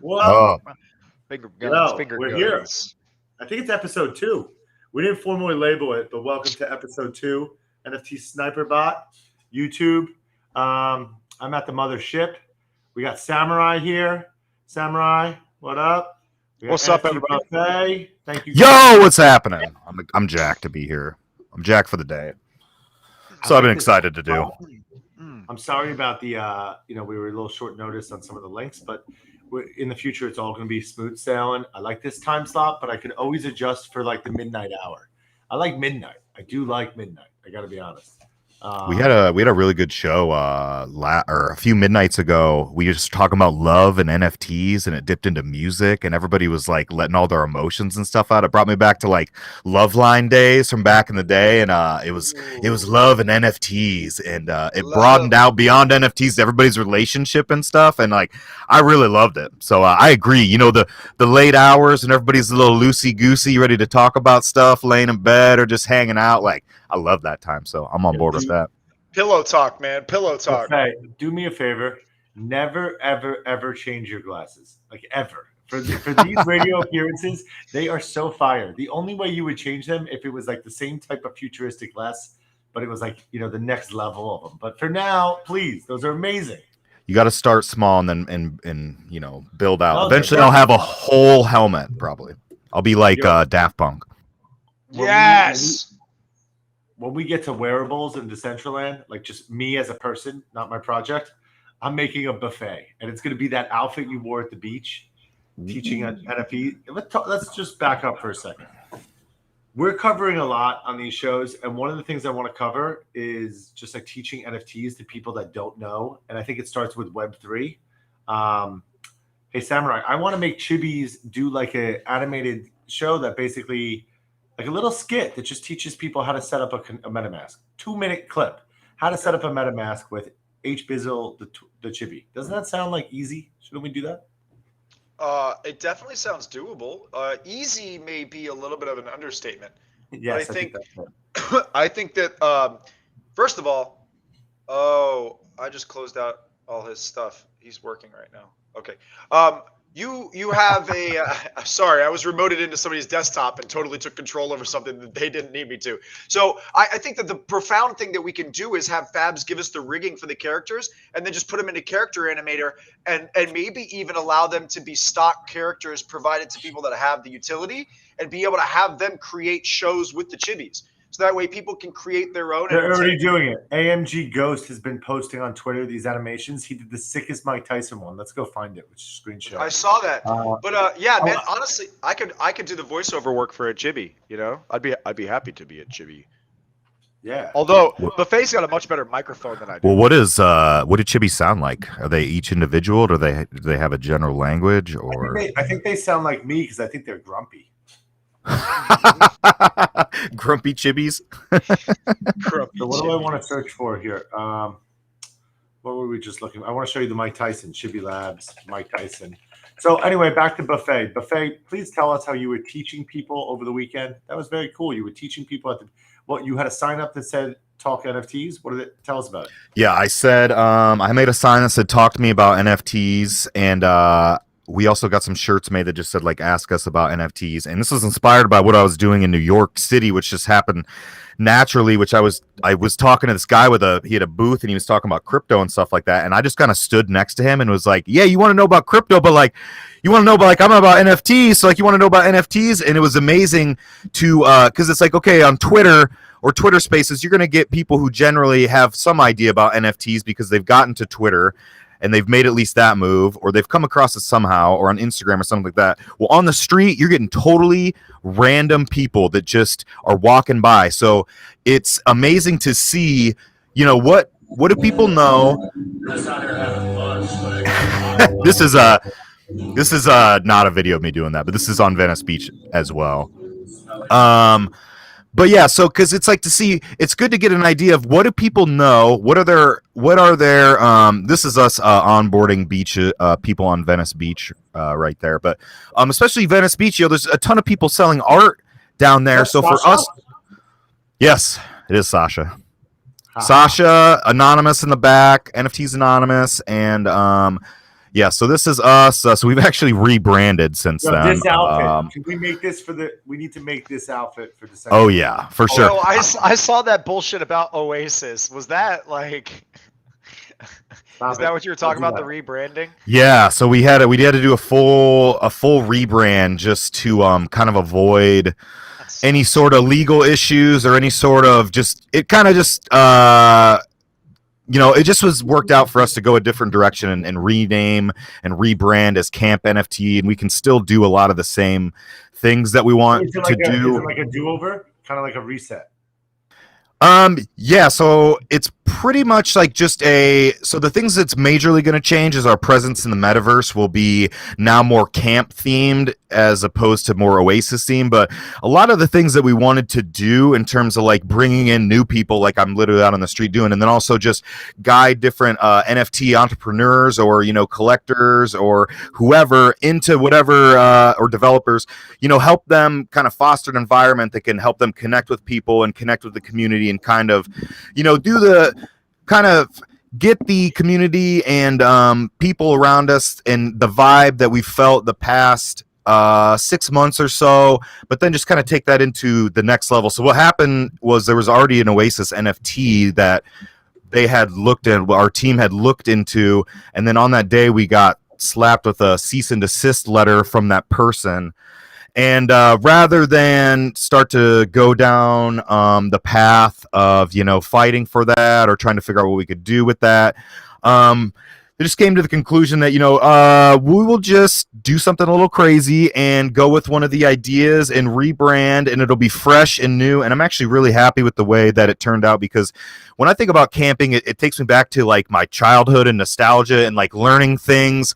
Well, Oh, Finger guns, yo, finger we're here. guns. I think it's episode 2. We didn't formally label it, but welcome to episode 2, NFT SNIPER BOT, YouTube. I'm at the mothership. We got Samurai here. Samurai, what up? We got What's up, NFT everybody? Buffet. Thank you, yo, what's happening? I'm Jack to be here. I'm Jack for the day. I So I've like been this. excited to do. Mm. I'm sorry about the, we were a little short notice on some of the links, but in the future, it's all going to be smooth sailing. I like this time slot, but I can always adjust for like the midnight hour. I like midnight. I do like midnight. I got to be honest. We had a really good show or a few midnights ago. We were just talking about love and NFTs, and it dipped into music, and everybody was like letting all their emotions and stuff out. It brought me back to like Love Line days from back in the day, and it was love and NFTs, and it broadened out beyond NFTs to everybody's relationship and stuff, and like I really loved it. So I agree. You know, the late hours and everybody's a little loosey goosey, ready to talk about stuff, laying in bed or just hanging out. Like I love that time, so I'm on board with that. Pillow talk, man. Pillow talk. Buffet, do me a favor. Never, ever, ever change your glasses. Like ever. For these radio appearances, they are so fire. The only way you would change them if it was like the same type of futuristic glass, but it was like, the next level of them. But for now, please, those are amazing. You got to start small and then and build out. Oh, Eventually, I'll have a whole helmet. Probably, I'll be like Daft Punk. Yes. When we get to wearables in Decentraland, like just me as a person, not my project, I'm making a buffet, and it's going to be that outfit you wore at the beach, teaching at NFP. Let's just back up for a second. We're covering a lot on these shows, and one of the things I want to cover is just like teaching NFTs to people that don't know, and I think it starts with Web3. Hey, Samurai, I want to make Chibis do like an animated show that basically, like a little skit that just teaches people how to set up a MetaMask. 2-minute clip, how to set up a MetaMask with H Bizzle the Chibi. Doesn't that sound like easy? Shouldn't we do that? It definitely sounds doable. Easy may be a little bit of an understatement. Yes, I think that's it. I think that first of all, I just closed out all his stuff. He's working right now. Okay. You have a sorry, I was remoted into somebody's desktop and totally took control over something that they didn't need me to. So I think that the profound thing that we can do is have Fabs give us the rigging for the characters and then just put them into character animator and maybe even allow them to be stock characters provided to people that have the utility and be able to have them create shows with the chibis. So that way people can create their own. They're already doing it. AMG Ghost has been posting on Twitter these animations. He did the sickest Mike Tyson one. Let's go find it. Which screenshot? I saw that. But yeah, man, honestly, I could do the voiceover work for a chibi, I'd be happy to be a chibi. Yeah. Although Buffet's got a much better microphone than I do. Well, what do chibis sound like? Are they each individual, or do they have a general language? Or I think they sound like me because I think they're grumpy. grumpy chibis? Grumpy So what do I chibi. want to search for here? What were we just looking? I want to show you the Mike Tyson, Chibi Labs, Mike Tyson. So anyway, back to Buffet. Buffet, please tell us how you were teaching people over the weekend. That was very cool. You were teaching people you had a sign up that said talk NFTs. What did it tell us about it? Yeah, I said I made a sign that said talk to me about NFTs, and we also got some shirts made that just said like ask us about NFTs. And this was inspired by what I was doing in New York City, which just happened naturally, which I was talking to this guy he had a booth and he was talking about crypto and stuff like that, and I just kind of stood next to him and was like, yeah, you want to know about crypto, but like you want to know about like I'm about NFTs, so like you want to know about NFTs. And it was amazing to because it's like, okay, on Twitter or Twitter Spaces, you're going to get people who generally have some idea about NFTs because they've gotten to Twitter and they've made at least that move, or they've come across it somehow, or on Instagram or something like that. Well, on the street, you're getting totally random people that just are walking by. So it's amazing to see, what do people know? This is not a video of me doing that, but this is on Venice Beach as well. But yeah, so because it's like to see, it's good to get an idea of what do people know, what are their this is us onboarding beach people on Venice Beach right there, but especially Venice Beach, there's a ton of people selling art down there. So for us, yes, it is Sasha. Sasha, anonymous in the back, NFTs anonymous, and Yeah, so this is us. So we've actually rebranded since Yo, then. this outfit. Can we make this for the? We need to make this outfit for the. Oh yeah, for sure. Yo, I saw that bullshit about Oasis. Was that like? Is that what you were talking about? The rebranding? Yeah, so we had to do a full rebrand just to kind of avoid any sort of legal issues or any sort of it just was worked out for us to go a different direction and rename and rebrand as Camp NFT, and we can still do a lot of the same things that we want to do. Is it like a do-over? Kind of like a reset? Yeah, so it's pretty much like so the things that's majorly going to change is our presence in the metaverse will be now more camp themed as opposed to more Oasis themed, but a lot of the things that we wanted to do in terms of like bringing in new people, like I'm literally out on the street doing, and then also just guide different NFT entrepreneurs or, collectors or whoever into whatever, or developers, help them kind of foster an environment that can help them connect with people and connect with the community and kind of, get the community and people around us and the vibe that we felt the past 6 months or so, but then just kind of take that into the next level. So what happened was there was already an Oasis NFT that they had looked at, our team had looked into, and then on that day we got slapped with a cease and desist letter from that person. And rather than start to go down the path of, fighting for that or trying to figure out what we could do with that, they just came to the conclusion that, we will just do something a little crazy and go with one of the ideas and rebrand, and it'll be fresh and new. And I'm actually really happy with the way that it turned out, because when I think about camping, it takes me back to like my childhood and nostalgia and like learning things,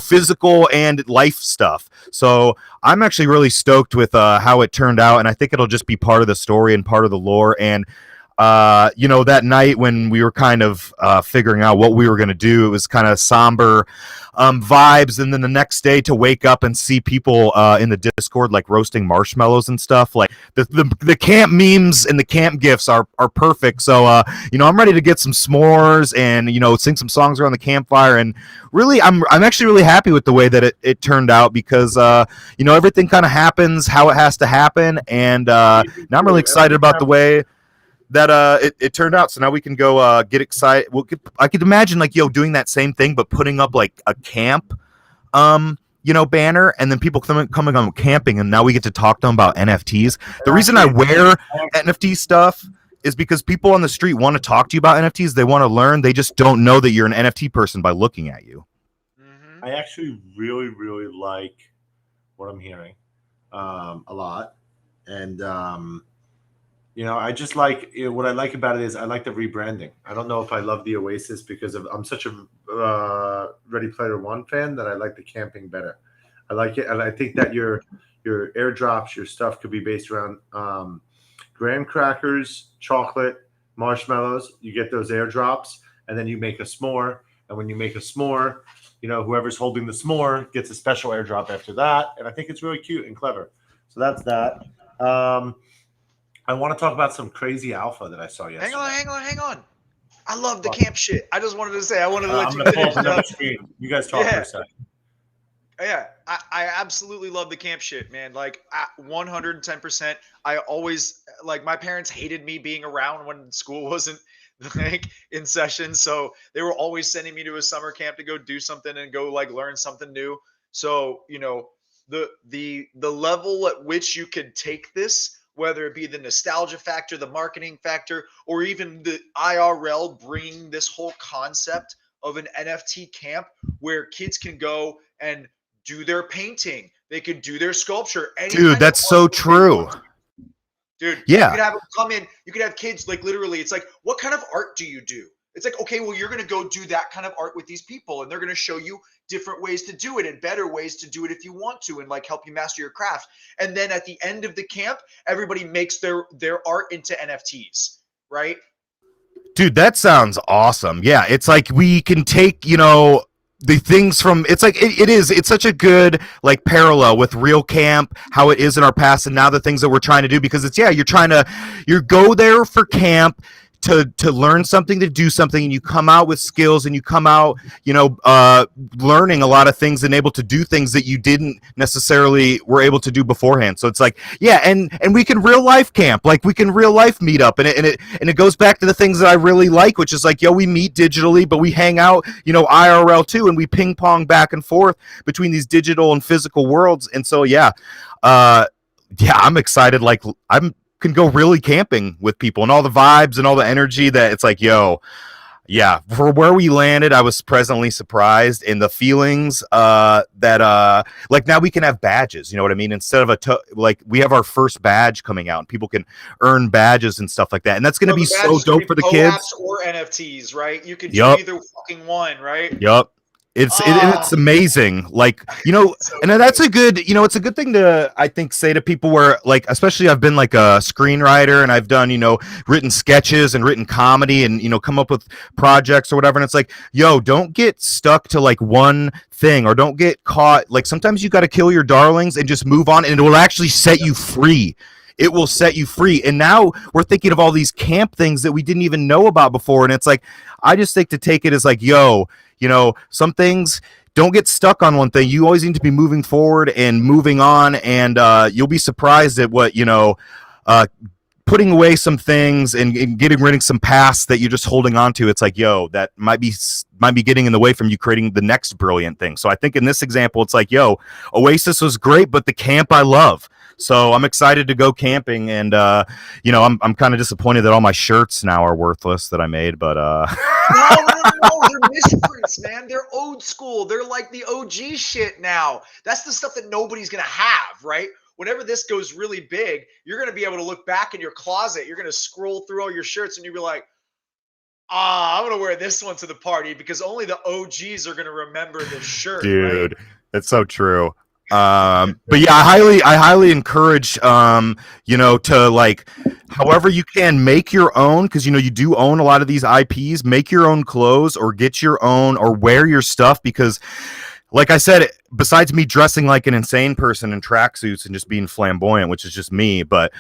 physical and life stuff. So I'm actually really stoked with how it turned out, and I think it'll just be part of the story and part of the lore. And that night when we were kind of figuring out what we were going to do, it was kind of somber vibes. And then the next day to wake up and see people in the Discord like roasting marshmallows and stuff, like the camp memes and the camp gifs are perfect. So I'm ready to get some s'mores and sing some songs around the campfire. And really, I'm actually really happy with the way that it turned out, because everything kind of happens how it has to happen. And now I'm really excited about the way that it turned out. So now we can go get excited. I could imagine doing that same thing, but putting up like a camp banner, and then people coming on camping, and now we get to talk to them about NFTs. The reason I wear NFT stuff is because people on the street want to talk to you about NFTs. They want to learn. They just don't know that you're an NFT person by looking at you. I actually really, really like what I'm hearing a lot. And I just like what I like about it is I like the rebranding. I don't know if I love the Oasis because I'm such a Ready Player One fan that I like the camping better. I like it, and I think that your airdrops, your stuff could be based around graham crackers, chocolate, marshmallows. You get those airdrops, and then you make a s'more. And when you make a s'more, whoever's holding the s'more gets a special airdrop after that. And I think it's really cute and clever. So that's that. I want to talk about some crazy alpha that I saw yesterday. Hang on. I love the camp shit. I just wanted to say, I wanted to let you finish. Another screen. You guys talk for a second. Yeah, I absolutely love the camp shit, man. Like 110%. I always, like, my parents hated me being around when school wasn't like in session. So they were always sending me to a summer camp to go do something and go like learn something new. So, the level at which you could take this, whether it be the nostalgia factor, the marketing factor, or even the IRL bringing this whole concept of an NFT camp where kids can go and do their painting. They could do their sculpture. Dude, that's so true. Dude, yeah. You could have them come in. You could have kids, like, literally, it's like, what kind of art do you do? It's like, okay, well, you're going to go do that kind of art with these people, and they're going to show you different ways to do it and better ways to do it if you want to, and like help you master your craft. And then at the end of the camp, everybody makes their art into NFTs, right? Dude, that sounds awesome. Yeah, it's like we can take, the things from, it's like it's such a good like parallel with real camp, how it is in our past, and now the things that we're trying to do, because it's, you go there for camp to learn something, to do something, and you come out with skills, and you come out, learning a lot of things and able to do things that you didn't necessarily were able to do beforehand. So it's like, yeah, and we can real life camp, like we can real life meet up, and it goes back to the things that I really like, which is like, yo, we meet digitally, but we hang out, IRL too, and we ping pong back and forth between these digital and physical worlds. And so I'm excited. Like can go really camping with people, and all the vibes and all the energy that it's like, yo, yeah, for where we landed, I was pleasantly surprised in the feelings that like now we can have badges, you know what I mean? Instead of like we have our first badge coming out, and people can earn badges and stuff like that. And that's going to be so dope for the kids. Or NFTs, right? You can do either fucking one, right? Yep. It's amazing, like, and that's a good, it's a good thing to, I think, say to people where, like, especially I've been like a screenwriter, and I've done, written sketches and written comedy, and, come up with projects or whatever. And it's like, yo, don't get stuck to like one thing, or don't get caught. Like, sometimes you got to kill your darlings and just move on, and it will actually set you free. It will set you free. And now we're thinking of all these camp things that we didn't even know about before. And it's like, I just think to take it as like, yo, some things, don't get stuck on one thing. You always need to be moving forward and moving on. And you'll be surprised at what, putting away some things and getting rid of some past that you're just holding on to. It's like, yo, that might be getting in the way from you creating the next brilliant thing. So I think in this example, it's like, yo, Oasis was great, but the camp I love. So I'm excited to go camping, and I'm kind of disappointed that all my shirts now are worthless that I made, but No, they're misprints, man. They're old school. They're like the OG shit now. That's the stuff that nobody's gonna have, right? Whenever this goes really big, you're gonna be able to look back in your closet. You're gonna scroll through all your shirts, and you'll be like, I'm gonna wear this one to the party because only the OGs are gonna remember this shirt. Dude, right? That's so true. But yeah, I highly encourage to, like, however you can, make your own, because you do own a lot of these IPs. Make your own clothes, or get your own, or wear your stuff, because like I said, besides me dressing like an insane person in tracksuits and just being flamboyant, which is just me, but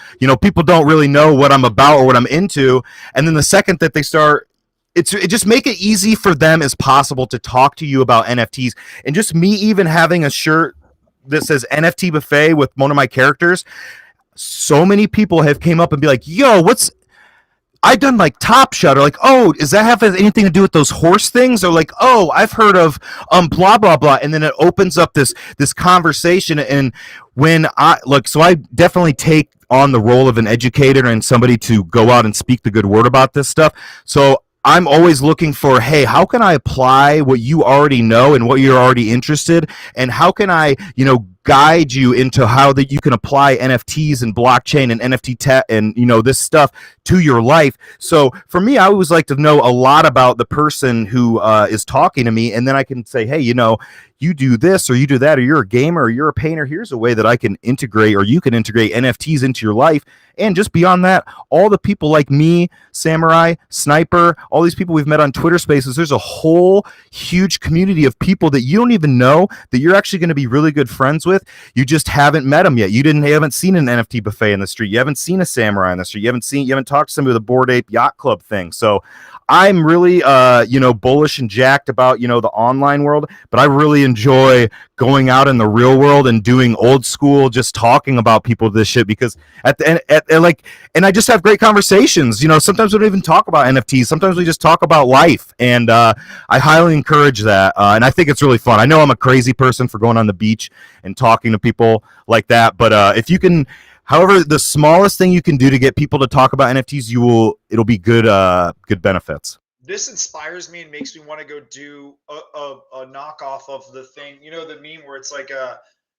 people don't really know what I'm about or what I'm into. And then the second that they start, it just make it easy for them as possible to talk to you about NFTs. And just me even having a shirt that says NFT Buffet with one of my characters, so many people have came up and be like, yo, I've done like Top Shot, or like, oh, does that have anything to do with those horse things? Or like, oh, I've heard of blah blah blah. And then it opens up this conversation. And when I definitely take on the role of an educator and somebody to go out and speak the good word about this stuff. So I'm always looking for, hey, how can I apply what you already know and what you're already interested, and how can I, guide you into how that you can apply NFTs and blockchain and NFT tech and this stuff to your life. So for me, I always like to know a lot about the person who is talking to me, and then I can say, hey, you do this or you do that, or you're a gamer or you're a painter. Here's a way that I can integrate, or you can integrate NFTs into your life. And just beyond that, all the people like me, Samurai, Sniper, all these people we've met on Twitter Spaces, there's a whole huge community of people that you don't even know that you're actually going to be really good friends with. You just haven't met them yet. You haven't seen an NFT buffet in the street. You haven't seen a Samurai in the street. You haven't talked to somebody with a Bored Ape Yacht Club thing. So I'm really, bullish and jacked about, the online world, but I really enjoy going out in the real world and doing old school, just talking about people this shit, because at the end, and I just have great conversations. Sometimes we don't even talk about NFTs. Sometimes we just talk about life, and I highly encourage that. And I think it's really fun. I know I'm a crazy person for going on the beach and talking to people like that, but if you can, however, the smallest thing you can do to get people to talk about NFTs, it'll be good benefits. This inspires me and makes me want to go do a knockoff of the thing. The meme where it's like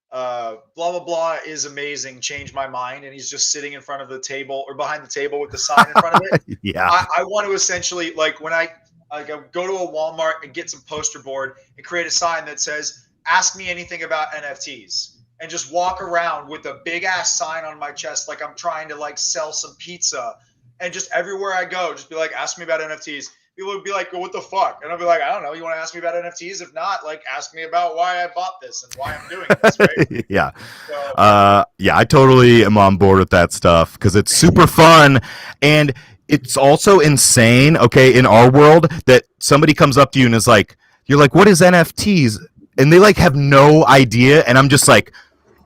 blah blah blah is amazing, change my mind, and he's just sitting in front of the table or behind the table with the sign in front of it. Yeah, I want to essentially, like, when I go to a Walmart and get some poster board and create a sign that says, ask me anything about NFTs, and just walk around with a big ass sign on my chest like I'm trying to like sell some pizza, and just everywhere I go just be like, ask me about NFTs. People would be like, well, what the fuck? And I'll be like, I don't know. You want to ask me about NFTs? If not, like, ask me about why I bought this and why I'm doing this, right? Yeah. So, I totally am on board with that stuff because it's super fun. And it's also insane, okay, in our world that somebody comes up to you and is like, you're like, what is NFTs? And they like have no idea, and I'm just like,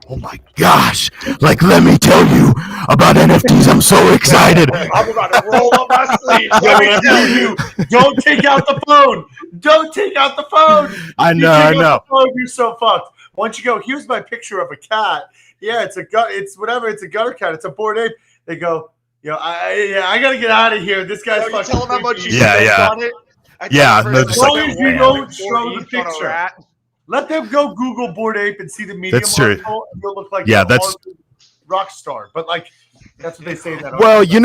oh my gosh, like let me tell you about NFTs. I'm so excited. I'm about to roll up my sleeves. Yo, Let me whatever tell you you. do, don't take out the phone. Don't take out the phone. I You know, I take know. out the phone, you're so fucked. Once you go, here's my picture of a cat. Yeah, it's a it's whatever. It's a gutter cat. It's a bored ape. They go, I gotta get out of here. This guy's You fucking tell them how much you creepy. Yeah, spent yeah. on it. I Yeah, tell no, the just As long person as I you spent don't like 4 show the ETH on a picture. rat. Let them go Google bored ape and see the medium That's true. article, and you'll look like Yeah, a that's rock star. But like, that's what they say in that well, article. you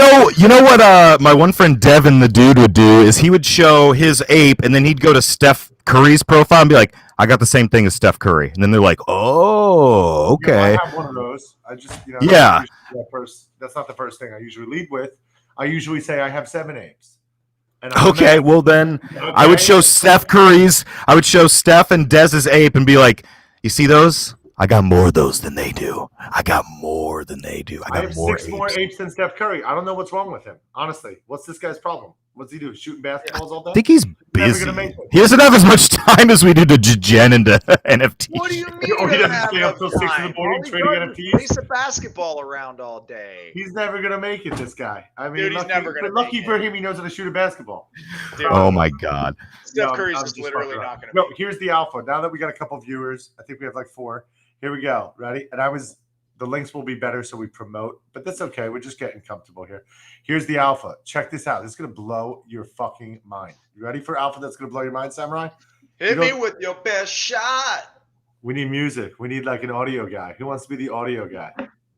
know what my one friend Devin the dude would do is he would show his ape and then he'd go to Steph Curry's profile and be like, I got the same thing as Steph Curry. And then they're like, oh, okay. I have one of those. I just, Yeah. that's not the first thing I usually lead with. I usually say I have 7 apes. And Okay, well then I would show Steph Curry's, I would show Steph and Dez's ape and be like, you see those? I got more of those than they do. I got more than they do. I I got have more 6 more apes than Steph Curry. I don't know what's wrong with him. Honestly, what's this guy's problem? What's he do? Shooting basketballs all day? I think he's Never busy. gonna make it. He doesn't have as much time as we do to gen into NFT. What do you mean? Or he doesn't doesn't have stay up enough till 6 in the time? morning All he trading does is NFTs? Place a basketball around all day. He's never gonna make it. This guy. I mean, Dude, he's lucky, never gonna but lucky make for it. him, he knows how to shoot a basketball. Dude, Oh my god. Steph No, Curry's I'm just just literally fucking not around. going to No, make it. here's the alpha. Now that we got a couple viewers, I think we have like 4. Here we go. Ready? And the links will be better, so we promote, but that's okay. We're just getting comfortable here. Here's the alpha. Check this out. This is gonna blow your fucking mind. You ready for alpha? That's gonna blow your mind, Samurai. Hit me with your best shot. We need music. We need like an audio guy. Who wants to be the audio guy?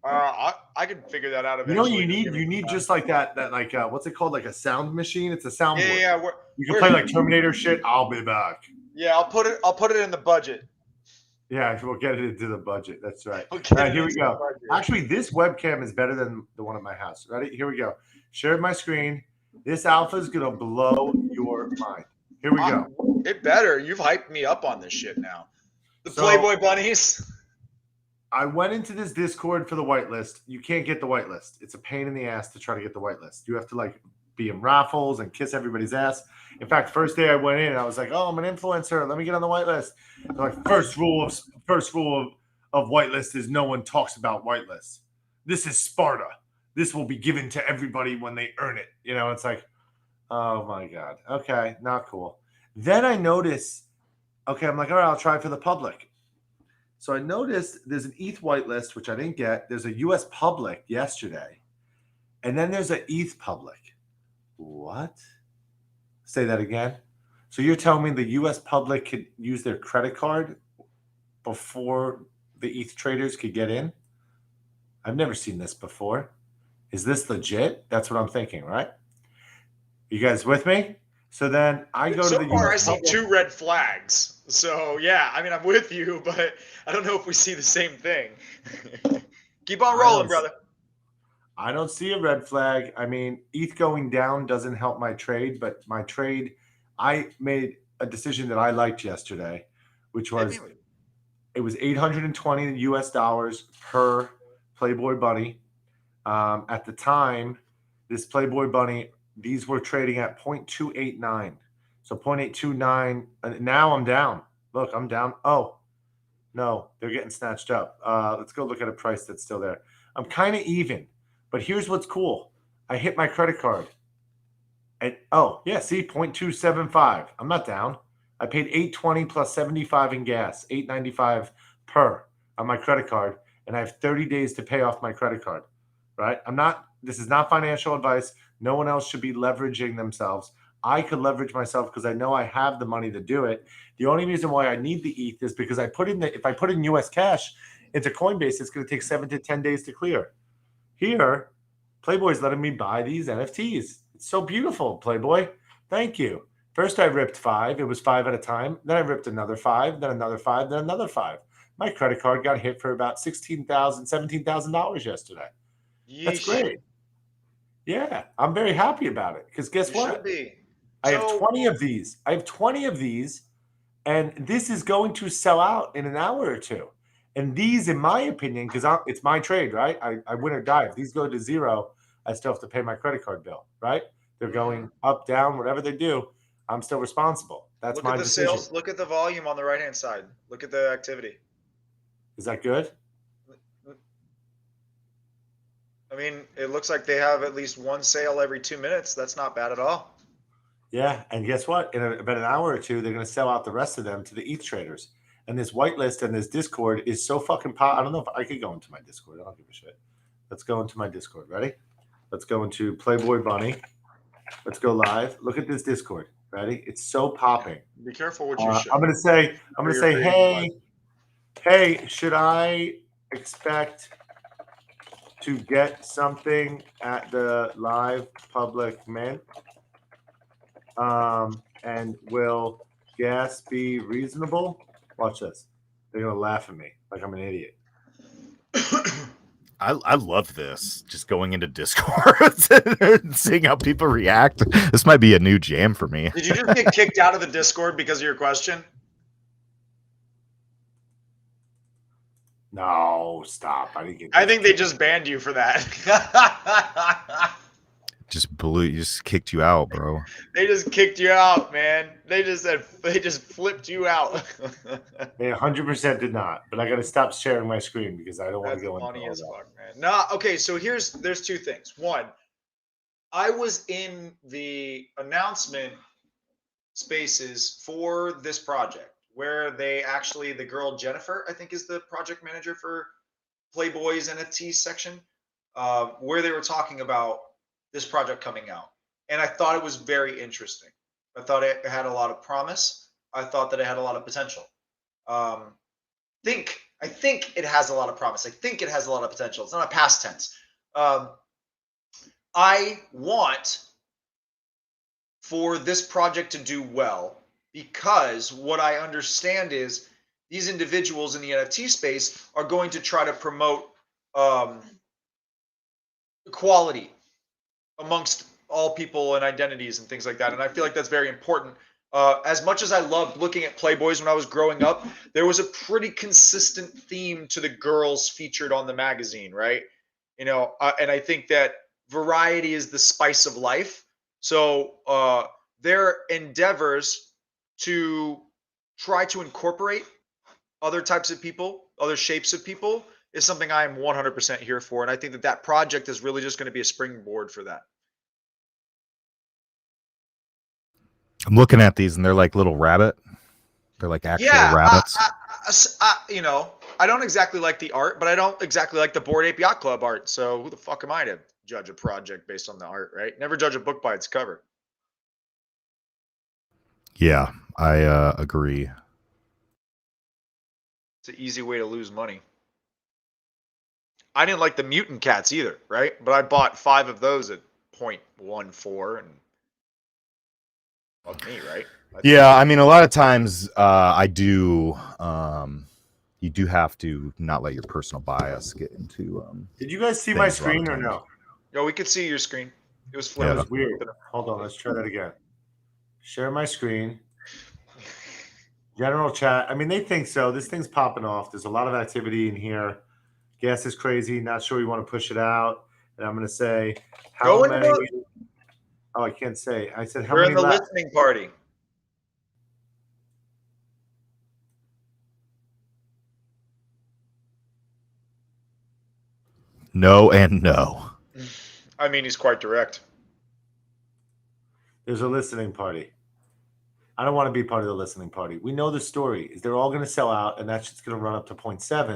I can figure that out You know eventually. what you need? You need just like that like what's it called? Like a sound machine. It's a soundboard. Yeah. You can play like Terminator shit. I'll be back. Yeah, I'll put it in the budget. Yeah, we'll get it into the budget. That's right. We'll All right, here we go. Actually, this webcam is better than the one at my house. Ready? Here we go. Share my screen. This alpha is gonna blow your mind. Here we go. It better. You've hyped me up on this shit now. The Playboy bunnies. I went into this Discord for the whitelist. You can't get the whitelist. It's a pain in the ass to try to get the whitelist. You have to like be in raffles and kiss everybody's ass. In fact, first day I went in, I was like, "Oh, I'm an influencer. Let me get on the whitelist." They're like, first rule of whitelist is no one talks about whitelist. This is Sparta. This will be given to everybody when they earn it. It's like, oh my god. Okay, not cool. Then I notice, okay, I'm like, all right, I'll try for the public. So I noticed there's an ETH whitelist, which I didn't get. There's a US public yesterday. And then there's an ETH public. What? Say that again. So you're telling me the US public could use their credit card before the ETH traders could get in? I've never seen this before. Is this legit? That's what I'm thinking, right? You guys with me? So then I go to the I US see public. 2 red flags. So yeah, I mean I'm with you, but I don't know if we see the same thing. Keep on rolling, brother. I don't see a red flag. I mean, ETH going down doesn't help my trade, but my trade, I made a decision that I liked yesterday, which was it was $820 US dollars per Playboy bunny. At the time, this Playboy bunny, these were trading at 0.289. So 0.829. Now I'm down. Look, I'm down. Oh, no, they're getting snatched up. Let's go look at a price that's still there. I'm kind of even. But here's what's cool. I hit my credit card. And oh, yeah, see, 0.275. I'm not down. I paid $820 plus 75 in gas, $895 per on my credit card. And I have 30 days to pay off my credit card. Right? This is not financial advice. No one else should be leveraging themselves. I could leverage myself because I know I have the money to do it. The only reason why I need the ETH is because if I put in US cash into Coinbase, it's going to take 7 to 10 days to clear. Here, Playboy's letting me buy these NFTs. It's so beautiful, Playboy. Thank you. First, I ripped 5. It was 5 at a time. Then I ripped another 5, then another 5, then another 5. My credit card got hit for about $16,000, $17,000 yesterday. Yeesh. That's great. Yeah, I'm very happy about it because guess what? Should be. I have 20 of these. And this is going to sell out in an hour or two. And these, in my opinion, because it's my trade, right? I win or die. If these go to zero, I still have to pay my credit card bill, right? They're going up, down, whatever they do, I'm still responsible. That's Look my at the decision. sales. Look at the volume on the right-hand side. Look at the activity. Is that good? I mean, it looks like they have at least one sale every 2 minutes. That's not bad at all. Yeah, and guess what? In about an hour or two, they're going to sell out the rest of them to the ETH traders. And this whitelist and this Discord is so fucking I don't know if I could go into my Discord. I don't give a shit. Let's go into my Discord. Ready? Let's go into Playboy Bunny. Let's go live. Look at this Discord. Ready? It's so popping. Be careful what you show. I'm gonna say, hey, should I expect to get something at the live public mint? And will gas be reasonable? Watch this. They're gonna laugh at me like I'm an idiot. I love this. Just going into Discord and seeing how people react. This might be a new jam for me. Did you just get kicked out of the Discord because of your question? No, stop. I didn't get. I think they just banned you for that. Just kicked you out, bro. They just kicked you out, man. They just flipped you out. They 100% did not. But I got to stop sharing my screen because I don't want to go into funny all as that. fuck, man. No, okay. So there's two things. One, I was in the announcement spaces for this project where they actually, the girl Jennifer, I think, is the project manager for Playboy's NFT section, where they were talking about this project coming out. And I thought it was very interesting. I thought it had a lot of promise. I thought that it had a lot of potential. I think it has a lot of promise. I think it has a lot of potential. It's not a past tense. I want for this project to do well because what I understand is these individuals in the NFT space are going to try to promote equality amongst all people and identities and things like that. And I feel like that's very important. As much as I loved looking at Playboys when I was growing up, there was a pretty consistent theme to the girls featured on the magazine, right? You know, and I think that variety is the spice of life. So their endeavors to try to incorporate other types of people, other shapes of people, is something I am 100% here for. And I think that that project is really just going to be a springboard for that. I'm looking at these and they're like little rabbit. They're like actual rabbits. You know, I don't exactly like the art, but I don't exactly like the Bored Ape Yacht Club art. So who the fuck am I to judge a project based on the art, right? Never judge a book by its cover. Yeah, I agree. It's an easy way to lose money. I didn't like the mutant cats either, right? But I bought 5 of those at 0.14 and fuck me, right? Yeah, I mean, a lot of times I do. You do have to not let your personal bias get into. Did you guys see my screen or no? Yo, we could see your screen. It was That flipped. was weird. Hold on, let's try that again. Share my screen. General chat. I mean, they think so. This thing's popping off. There's a lot of activity in here. Gas is crazy. Not sure we want to push it out. And I'm going to say, how many? Oh, I can't say. I said, how many? We're in the listening party. No and no. I mean, he's quite direct. There's a listening party. I don't want to be part of the listening party. We know the story is they're all going to sell out, and that shit's going to run up to 0.7.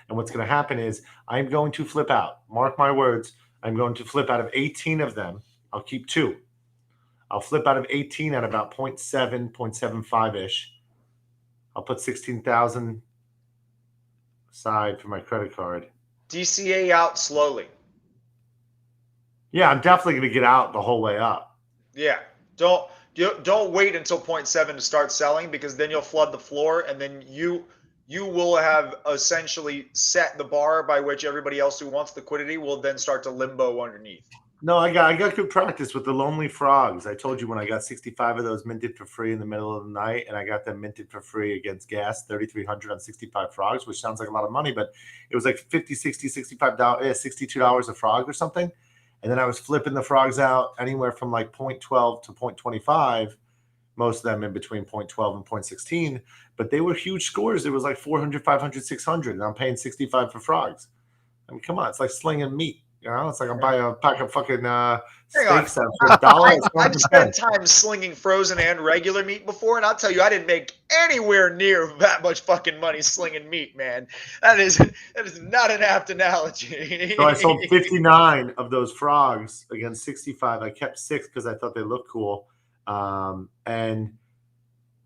And what's going to happen is I'm going to flip out. Mark my words. I'm going to flip out of 18 of them. I'll keep 2. I'll flip out of 18 at about 0.7, 0.75-ish. I'll put 16,000 aside for my credit card. DCA out slowly. Yeah, I'm definitely going to get out the whole way up. Yeah. Don't wait until 0.7 to start selling, because then you'll flood the floor, and then you will have essentially set the bar by which everybody else who wants liquidity will then start to limbo underneath. No, I got good practice with the lonely frogs. I told you when I got 65 of those minted for free in the middle of the night, and I got them minted for free against gas, 3,300 on 65 frogs, which sounds like a lot of money, but it was like $50, $60, $65, $62 a frog or something. And then I was flipping the frogs out anywhere from like 0.12 to 0.25, most of them in between 0.12 and 0.16. But they were huge scores. It was like 400, 500, 600. And I'm paying 65 for frogs. I mean, come on. It's like slinging meat. You know, it's like I'm buying a pack of fucking steaks for $1. I've spent time slinging frozen and regular meat before, and I'll tell you, I didn't make anywhere near that much fucking money slinging meat, man. That is not an apt analogy. So I sold 59 of those frogs against 65. I kept 6 because I thought they looked cool. And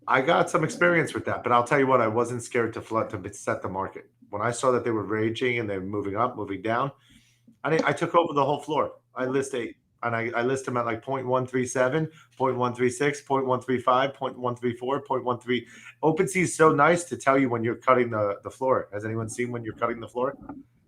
I got some experience with that. But I'll tell you what, I wasn't scared to set the market. When I saw that they were raging and they were moving up, moving down, I took over the whole floor. I list 8, and I list them at like 0.137, 0.136, 0.135, 0.134, 0.13. OpenSea is so nice to tell you when you're cutting the floor. Has anyone seen when you're cutting the floor?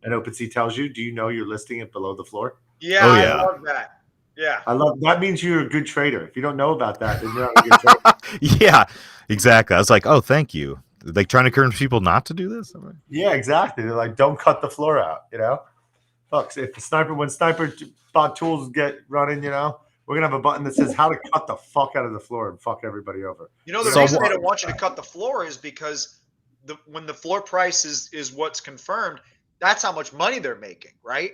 And OpenSea tells you, do you know you're listing it below the floor? Yeah, oh, yeah. I love that. Yeah. I love that. Means you're a good trader. If you don't know about that, then you're not a good trader. Yeah, exactly. I was like, oh, thank you. Like trying to encourage people not to do this? Yeah, exactly. They're like, don't cut the floor out, you know? Look, when Sniper Bot tools get running, you know, we're going to have a button that says how to cut the fuck out of the floor and fuck everybody over. You know, the reason they don't want you to cut the floor is because when the floor price is what's confirmed, that's how much money they're making, right?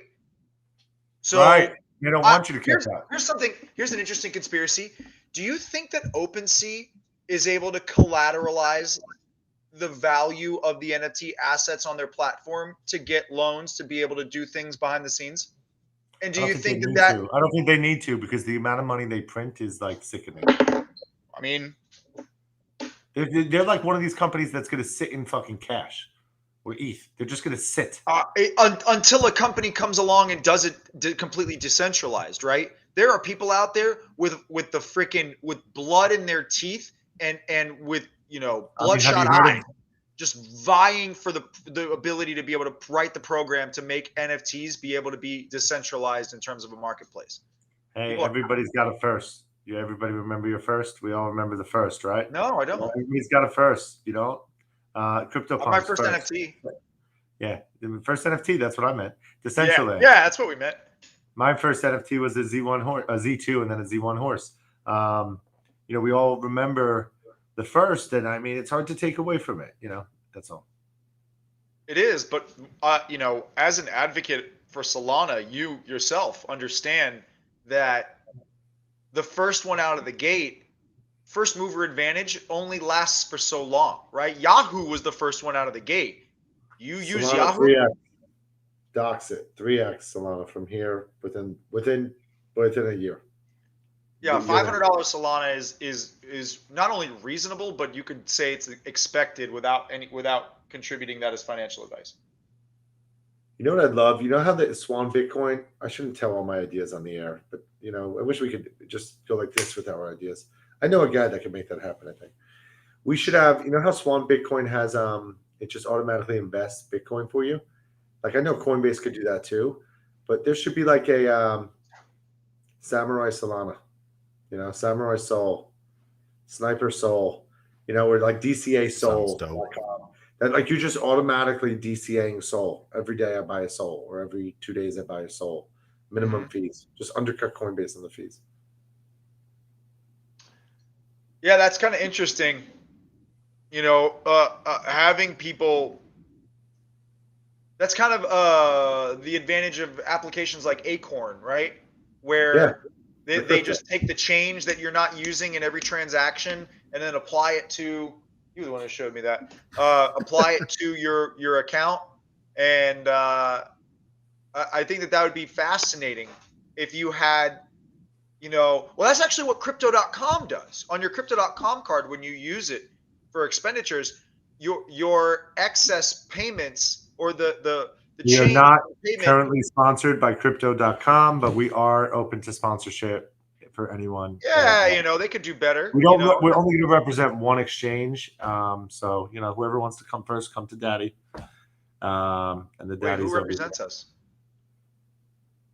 So right. They don't want you to cut that. Here's an interesting conspiracy. Do you think that OpenSea is able to collateralize the value of the NFT assets on their platform to get loans to be able to do things behind the scenes? And do you think that I don't think they need to, because the amount of money they print is like sickening. I mean, they're like one of these companies that's going to sit in fucking cash or ETH. They're just going to sit until a company comes along and does it completely decentralized, right? There are people out there with the freaking with blood in their teeth and with, you know, bloodshot eyes, just vying for the ability to be able to write the program to make NFTs be able to be decentralized in terms of a marketplace. Hey, everybody's got a first. Everybody remember your first? We all remember the first, right? No, I don't. Everybody's got a first, you know? CryptoPunks. My first NFT. Yeah, the first NFT, that's what I meant. Decentraland. Yeah, that's what we meant. My first NFT was a Z1 horse, a Z2, and then a Z1 horse. You know, we all remember the first, and I mean, it's hard to take away from it, you know, that's all. It is, but you know, as an advocate for Solana, you yourself understand that the first one out of the gate, first mover advantage only lasts for so long, right? Yahoo was the first one out of the gate. You use Yahoo. 3x. Dox it. 3x Solana from here within a year. Yeah, $500 Solana is not only reasonable, but you could say it's expected without contributing that as financial advice. You know what I'd love? You know how the Swan Bitcoin? I shouldn't tell all my ideas on the air, but you know, I wish we could just go like this with our ideas. I know a guy that can make that happen. I think we should have. You know how Swan Bitcoin has it just automatically invests Bitcoin for you. Like I know Coinbase could do that too, but there should be like a Samurai Solana. You know, Samurai Soul, Sniper Soul, you know, or like DCA Soul. That like you're just automatically DCAing Soul. Every day I buy a Soul, or every 2 days I buy a Soul. Minimum fees. Just undercut Coinbase on the fees. Yeah, that's kind of interesting. You know, having people. That's kind of the advantage of applications like Acorn, right? Where they just take the change that you're not using in every transaction and then apply it to. You were the one who showed me that. Apply it to your account, and I think that would be fascinating if you had, you know, well, that's actually what Crypto.com does on your Crypto.com card when you use it for expenditures. Your excess payments or the we are not currently sponsored by Crypto.com, but we are open to sponsorship for anyone. Yeah, you know, they could do better. We don't. We're only going to represent one exchange. So you know, whoever wants to come first, come to Daddy. And the Daddy. Who represents us?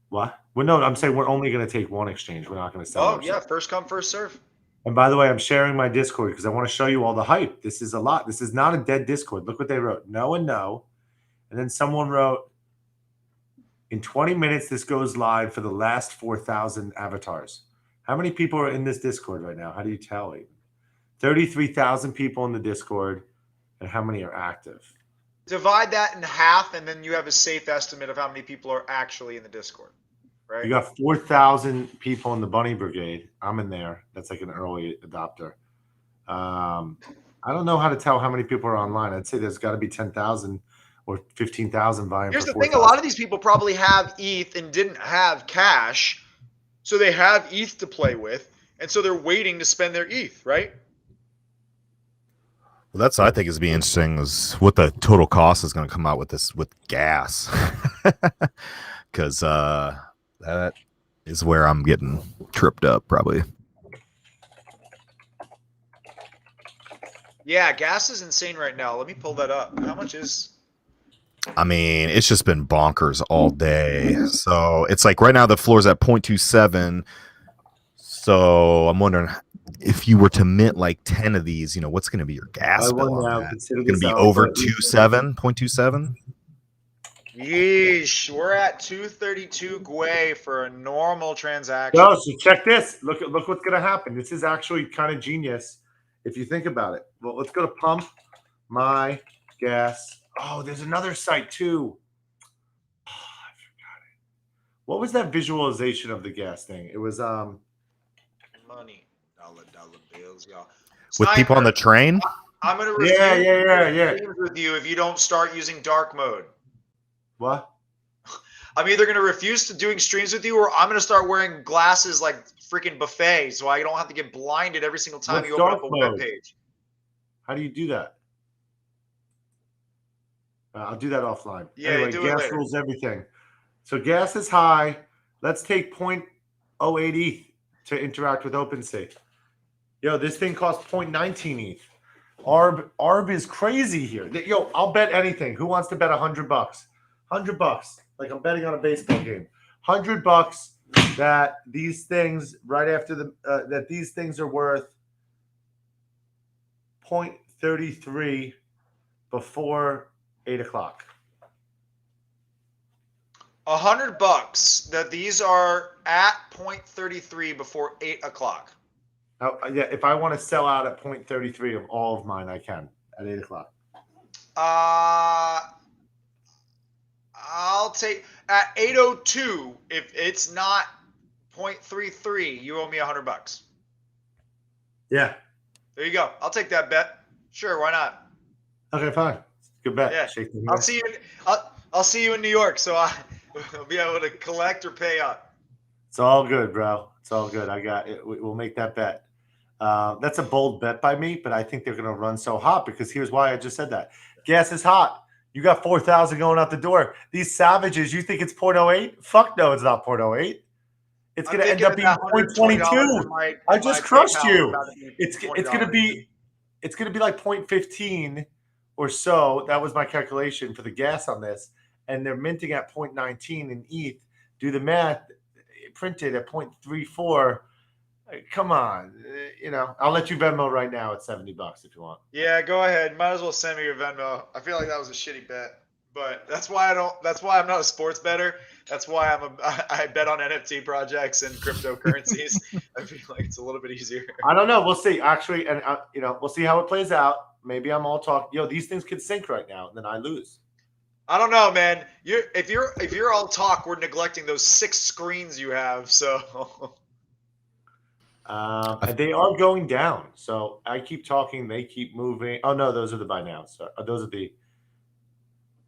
What? Well, no, I'm saying we're only going to take one exchange. We're not going to sell. Oh yeah, first come, first serve. And by the way, I'm sharing my Discord because I want to show you all the hype. This is a lot. This is not a dead Discord. Look what they wrote. No and no. And then someone wrote, In 20 minutes, this goes live for the last 4,000 avatars. How many people are in this Discord right now? How do you tell? 33,000 people in the Discord, and how many are active? Divide that in half, and then you have a safe estimate of how many people are actually in the Discord, right? You got 4,000 people in the Bunny Brigade. I'm in there. That's like an early adopter. I don't know how to tell how many people are online. I'd say there's got to be 10,000 or 15,000 vying Here's for the thing: 4,000. a lot of these people probably have ETH and didn't have cash, so they have ETH to play with, and so they're waiting to spend their ETH, right? Well, that's what I think is be interesting is what the total cost is going to come out with this with gas, because that is where I'm getting tripped up probably. Yeah, gas is insane right now. Let me pull that up. How much is? I mean, it's just been bonkers all day. So it's like right now the floor's at 0.27. So I'm wondering if you were to mint like 10 of these, what's going to be your gas bill on that? It's going to be over 0.27. Yeesh, we're at 232 Gwei for a normal transaction. No, so check this. Look what's going to happen. This is actually kind of genius if you think about it. Well, let's go to pump my gas. Oh, there's another site too. Oh, I forgot it. What was that visualization of the gas thing? It was money, dollar bills, y'all. With Sniper, people on the train? I'm gonna refuse with you if you don't start using dark mode. What? I'm either gonna refuse to doing streams with you, or I'm gonna start wearing glasses like freaking buffet, so I don't have to get blinded every single time you open up a web page. How do you do that? I'll do that offline. Yeah, anyway, gas rules everything. So gas is high. Let's take 0.08 ETH to interact with OpenSea. Yo, this thing costs 0.19 ETH. ARB is crazy here. Yo, I'll bet anything. Who wants to bet $100? $100. Like I'm betting on a baseball game. $100 that these things right after that these things are worth 0.33 before 8 o'clock. $100 that these are at 0.33 before 8 o'clock. Yeah, if I want to sell out at 0.33 of all of mine, I can at 8 o'clock. I'll take at 8:02. If it's not 0.33, you owe me $100. Yeah. There you go. I'll take that bet. Sure, why not? Okay, fine. Good bet. Yeah. I'll see you. I'll see you in New York, so I'll be able to collect or pay up. It's all good, bro. It's all good. I got it. We'll make that bet. That's a bold bet by me, but I think they're going to run so hot because here's why I just said that. Gas is hot. You got 4,000 going out the door. These savages, you think it's 0.08? Fuck no, it's not 0.08. It's going to end up being 0.22. I just crushed you. It's going to be like 0.15 or so. That was my calculation for the gas on this, and they're minting at 0.19 in ETH. Do the math. Printed at 0.34. Come on, I'll let you Venmo right now at $70 if you want. Yeah, go ahead. Might as well send me your Venmo. I feel like that was a shitty bet, but that's why I'm not a sports bettor. That's why I bet on NFT projects and cryptocurrencies. I feel like it's a little bit easier. I don't know. We'll see. Actually, and we'll see how it plays out. Maybe I'm all talk. These things could sink right now, and then I lose. I don't know, man. If you're all talk, we're neglecting those 6 screens you have. So. They are going down. So I keep talking. They keep moving. Oh no, those are the buy now. So those are the.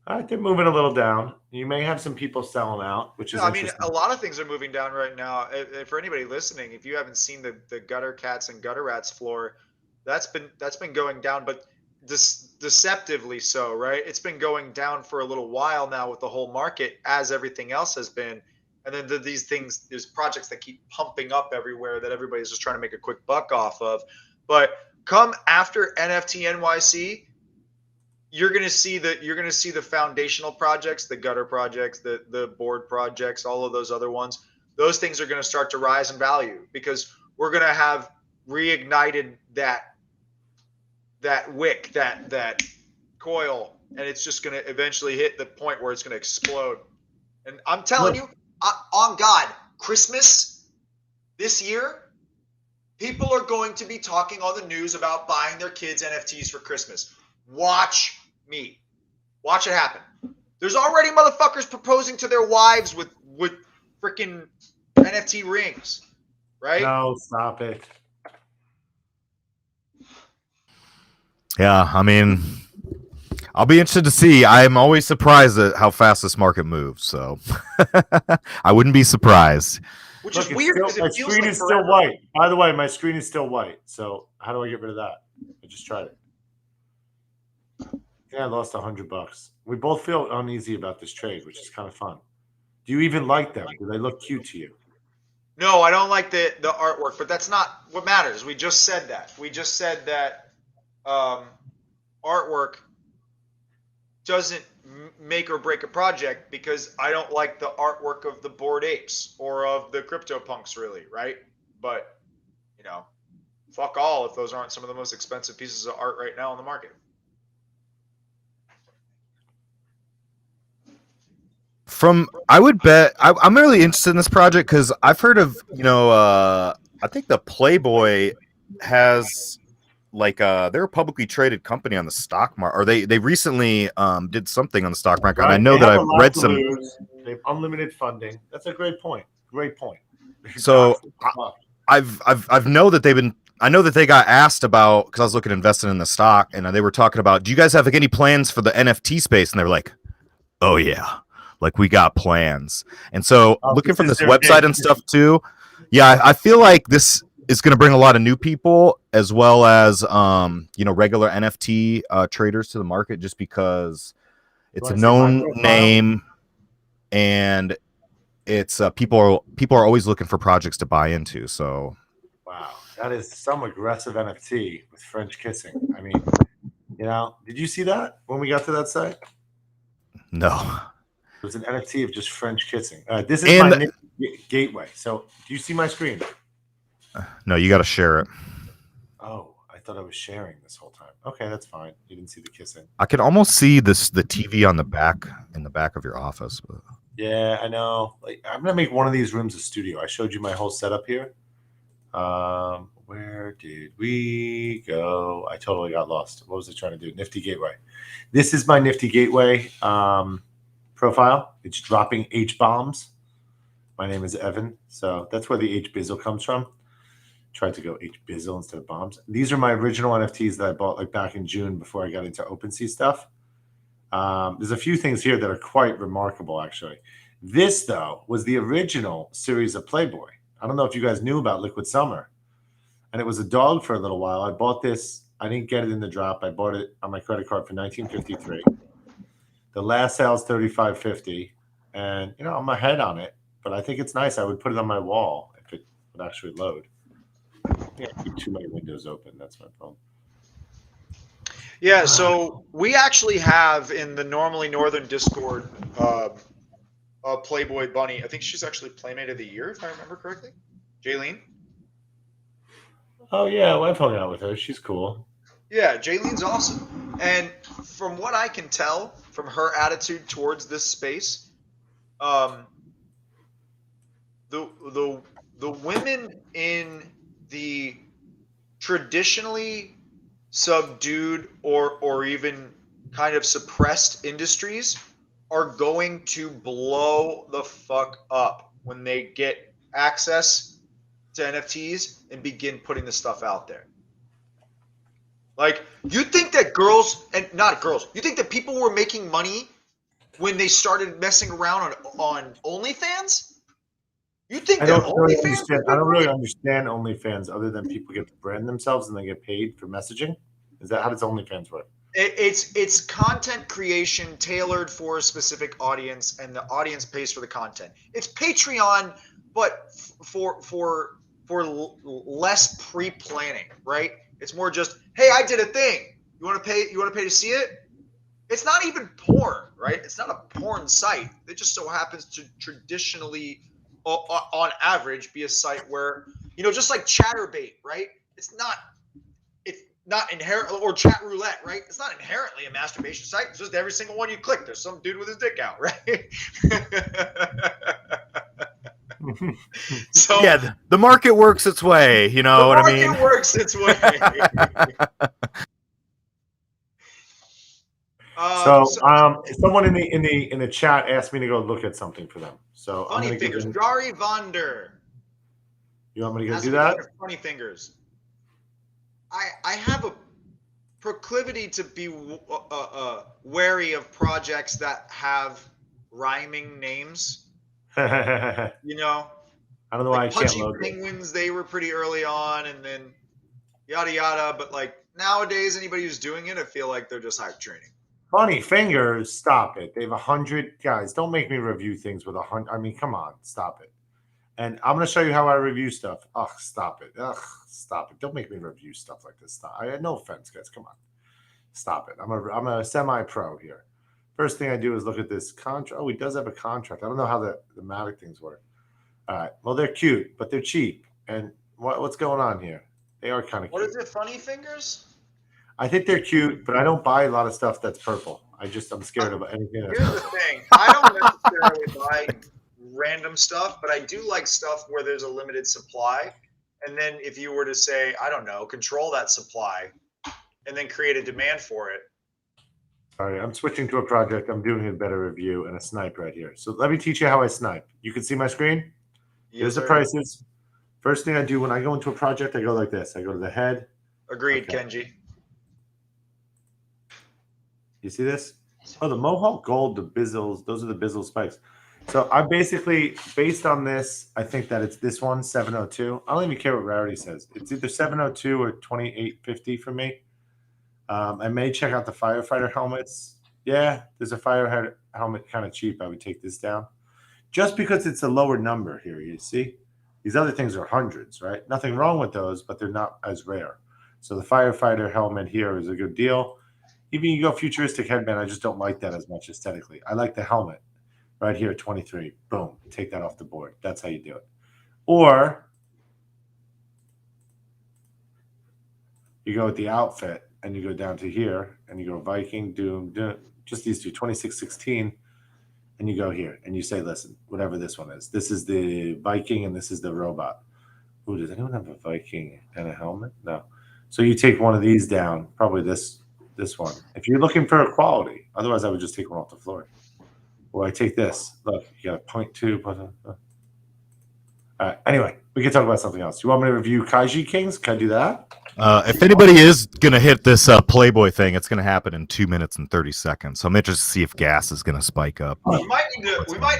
All right, they're moving a little down. You may have some people selling out, which is. I mean, a lot of things are moving down right now. For anybody listening, if you haven't seen the gutter cats and gutter rats floor, that's been going down, but deceptively so, right? It's been going down for a little while now with the whole market, as everything else has been. And then there's projects that keep pumping up everywhere that everybody's just trying to make a quick buck off of. But come after NFT NYC, you're gonna see the foundational projects, the gutter projects, the board projects, all of those other ones. Those things are gonna start to rise in value because we're gonna have reignited that wick, that coil, and it's just gonna eventually hit the point where it's gonna explode. And I'm telling you, on God, Christmas this year, people are going to be talking on the news about buying their kids NFTs for Christmas. Watch me. Watch it happen. There's already motherfuckers proposing to their wives with freaking NFT rings, right? No, stop it. Yeah, I mean, I'll be interested to see. I'm always surprised at how fast this market moves, so I wouldn't be surprised. Which Look, is weird still, because my it feels screen like is forever. still white. By the way, my screen is still white. So how do I get rid of that? I just tried it. Yeah, I lost $100. We both feel uneasy about this trade, which is kind of fun. Do you even like them? Do they look cute to you? No, I don't like the artwork, but that's not what matters. We just said that. We just said that artwork doesn't make or break a project because I don't like the artwork of the Bored Apes or of the CryptoPunks, really, right? But, you know, fuck all if those aren't some of the most expensive pieces of art right now on the market. I would bet I'm really interested in this project because I've heard of, I think the Playboy has like they're a publicly traded company on the stock market, or they recently did something on the stock market. And I Right? know They that have a I've lot read to some. lose. They have unlimited funding. That's a great point. Great point. So I've know that they've been. I know that they got asked about because I was looking at investing in the stock, and they were talking about, do you guys have like any plans for the NFT space? And they were like, oh yeah, like we got plans. And so looking this from is this their website gig. and stuff too, yeah, I feel like this is going to bring a lot of new people as well as regular NFT traders to the market, just because it's a Want to see my known profile? name, and it's people are always looking for projects to buy into. So Wow, that is some aggressive NFT with French kissing. I mean, did you see that when we got to that site? no. It was an NFT of just French kissing. This is And my gateway. So, do you see my screen? no, you got to share it. Oh, I thought I was sharing this whole time. Okay, that's fine. You didn't see the kissing. I can almost see the TV on the back of your office. But... Yeah, I know. Like, I'm gonna make one of these rooms a studio. I showed you my whole setup here. Where did we go? I totally got lost. What was it trying to do? Nifty Gateway. This is my Nifty Gateway profile. It's dropping H bombs. My name is Evan, so that's where the H Bizzle comes from. Tried to go H Bizzle instead of bombs. These are my original NFTs that I bought like back in June before I got into OpenSea stuff. There's a few things here that are quite remarkable, actually. This, though, was the original series of Playboy. I don't know if you guys knew about Liquid Summer. And it was a dog for a little while. I bought this. I didn't get it in the drop. I bought it on my credit card for $19.53. The last sale is $35.50. And, I'm ahead on it. But I think it's nice. I would put it on my wall if it would actually load. Yeah, keep too many windows open. That's my problem. Yeah, so we actually have in the normally Northern Discord a Playboy Bunny. I think she's actually Playmate of the Year, if I remember correctly. Jaylene? Oh, yeah. Well, I've hung out with her. She's cool. Yeah, Jaylene's awesome. And from what I can tell from her attitude towards this space, the women in the traditionally subdued or even kind of suppressed industries are going to blow the fuck up when they get access to NFTs and begin putting the stuff out there. Like, you think that girls, and not girls, you think that people were making money when they started messing around on OnlyFans? You think I that don't really OnlyFans understand. I don't really understand OnlyFans other than people get to brand themselves and they get paid for messaging. Is that how does OnlyFans work? It's content creation tailored for a specific audience, and the audience pays for the content. It's Patreon, but for less pre-planning, right? It's more just, hey, I did a thing. You want to pay? You want to pay to see it? It's not even porn, right? It's not a porn site. It just so happens to traditionally, on average, be a site where, just like ChatterBait, right? It's not inherent, or chat roulette, right? It's not inherently a masturbation site. It's just every single one you click, there's some dude with his dick out, right? So yeah, the market works its way. You know what I mean? The market works its way. Someone in the chat asked me to go look at something for them. So I'm Funny gonna fingers. give them. Jari Vonder. You want me to go Ask do me about that? your funny fingers. I have a proclivity to be wary of projects that have rhyming names. You know, I don't know why I can't Punchy load it. Penguins, they were pretty early on, and then yada yada. But like nowadays, anybody who's doing it, I feel like they're just hype training. Funny fingers, stop it. They have 100 guys. Don't make me review things with 100. I mean, come on, stop it. And I'm gonna show you how I review stuff. Ugh, stop it. Ugh, stop it. Don't make me review stuff like this. Stop. I had no offense, guys. Come on, stop it. I'm a semi-pro here. First thing I do is look at this contract. Oh, he does have a contract. I don't know how the Matic things work. All right. Well, they're cute, but they're cheap. And what's going on here? They are kind of cute. What is it? Funny fingers? I think they're cute, but I don't buy a lot of stuff that's purple. I'm scared of anything that's Here's the purple. thing. I don't necessarily buy random stuff, but I do like stuff where there's a limited supply. And then if you were to say, I don't know, control that supply and then create a demand for it. All right, I'm switching to a project. I'm doing a better review and a snipe right here. So let me teach you how I snipe. You can see my screen? Here's the prices. First thing I do when I go into a project, I go like this. I go to the head. Agreed, Okay. Kenji. You see this? Oh, the Mohawk Gold, the Bizzles, those are the Bizzle spikes. So I basically, based on this, I think that it's this one, 702. I don't even care what rarity says. It's either 702 or 2850 for me. I may check out the firefighter helmets. Yeah, there's a firefighter helmet kind of cheap. I would take this down. Just because it's a lower number here, you see? These other things are hundreds, right? Nothing wrong with those, but they're not as rare. So the firefighter helmet here is a good deal. Even you go futuristic headband, I just don't like that as much aesthetically. I like the helmet right here, 23. Boom, take that off the board. That's how you do it. Or you go with the outfit and you go down to here and you go Viking, Doom, just these two, 2616, and you go here and you say, listen, whatever this one is. This is the Viking and this is the robot. Ooh, does anyone have a Viking and a helmet? No. So you take one of these down, probably this one. If you're looking for equality, otherwise I would just take one off the floor. Or I take this. Look, you got a 0.2. All right. Anyway, we can talk about something else. You want me to review Kaiji Kings? Can I do that? If anybody is gonna hit this Playboy thing, it's gonna happen in 2 minutes and 30 seconds. So I'm interested to see if gas is gonna spike up. We might need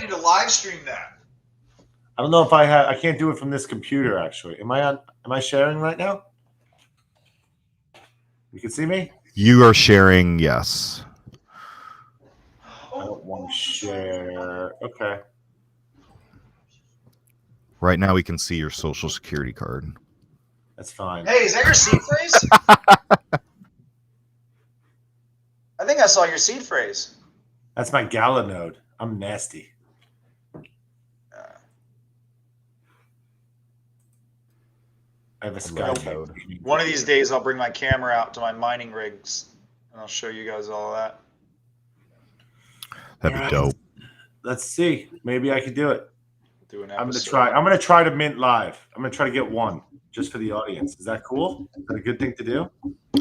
to live stream that. I don't know if I can't do it from this computer actually. Am I sharing right now? You can see me? You are sharing, yes. I don't want to share. Okay. Right now we can see your social security card. That's fine. Hey, is that your seed phrase? I think I saw your seed phrase. That's my Gala node. I'm nasty. I have a sky node. One of these days I'll bring my camera out to my mining rigs and I'll show you guys all of that. That'd be dope. Let's see. Maybe I could do it. Do an I'm episode. gonna try to mint live. I'm gonna try to get one just for the audience. Is that cool? Is that a good thing to do?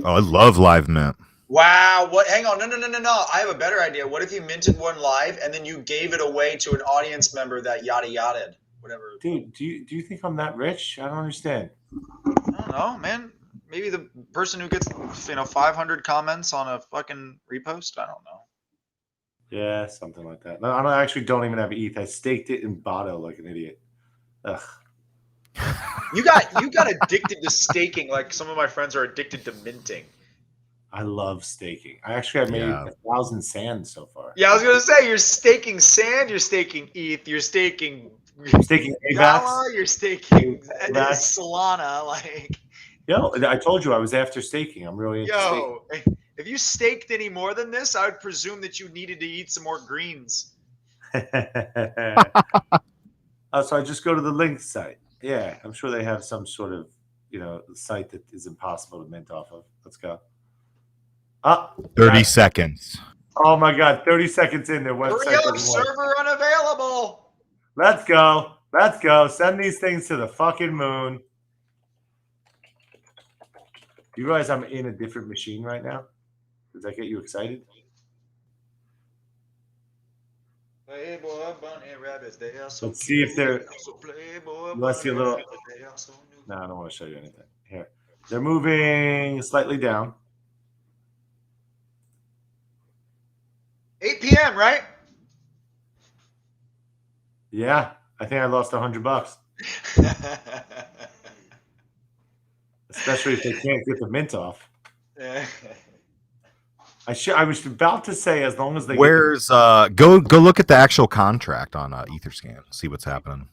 Oh, I love live mint. Wow. What? Hang on. No. I have a better idea. What if you minted one live and then you gave it away to an audience member that yada yada'd? Whatever. Dude, do you think I'm that rich? I don't understand. I don't know, man. Maybe the person who gets 500 comments on a fucking repost. I don't know. Yeah, something like that. No, I actually don't even have ETH. I staked it in Botto like an idiot. Ugh. You got addicted to staking like some of my friends are addicted to minting. I love staking. I actually have made 1,000 sands so far. Yeah, I was gonna say you're staking sand, you're staking ETH, you're staking AVAX. you're staking Solana. Like, yo, I told you I was after staking. I'm really into staking. If you staked any more than this, I would presume that you needed to eat some more greens. So I just go to the link site. Yeah, I'm sure they have some sort of site that is impossible to mint off of. Let's go. 30 seconds. Oh my God, 30 seconds in, their website Hurry up, doesn't work. server unavailable. Let's go. Let's go. Send these things to the fucking moon. You realize I'm in a different machine right now? Does that get you excited? Playboy, bunny, rabbits, they are so Let's see if they're. Playboy, Let's see a little. they are so new. No, I don't want to show you anything. Here. They're moving slightly down. 8 p.m., right? Yeah. I think I lost $100. Especially if they can't get the mint off. I was about to say, as long as they Where's go look at the actual contract on Etherscan, see what's happening.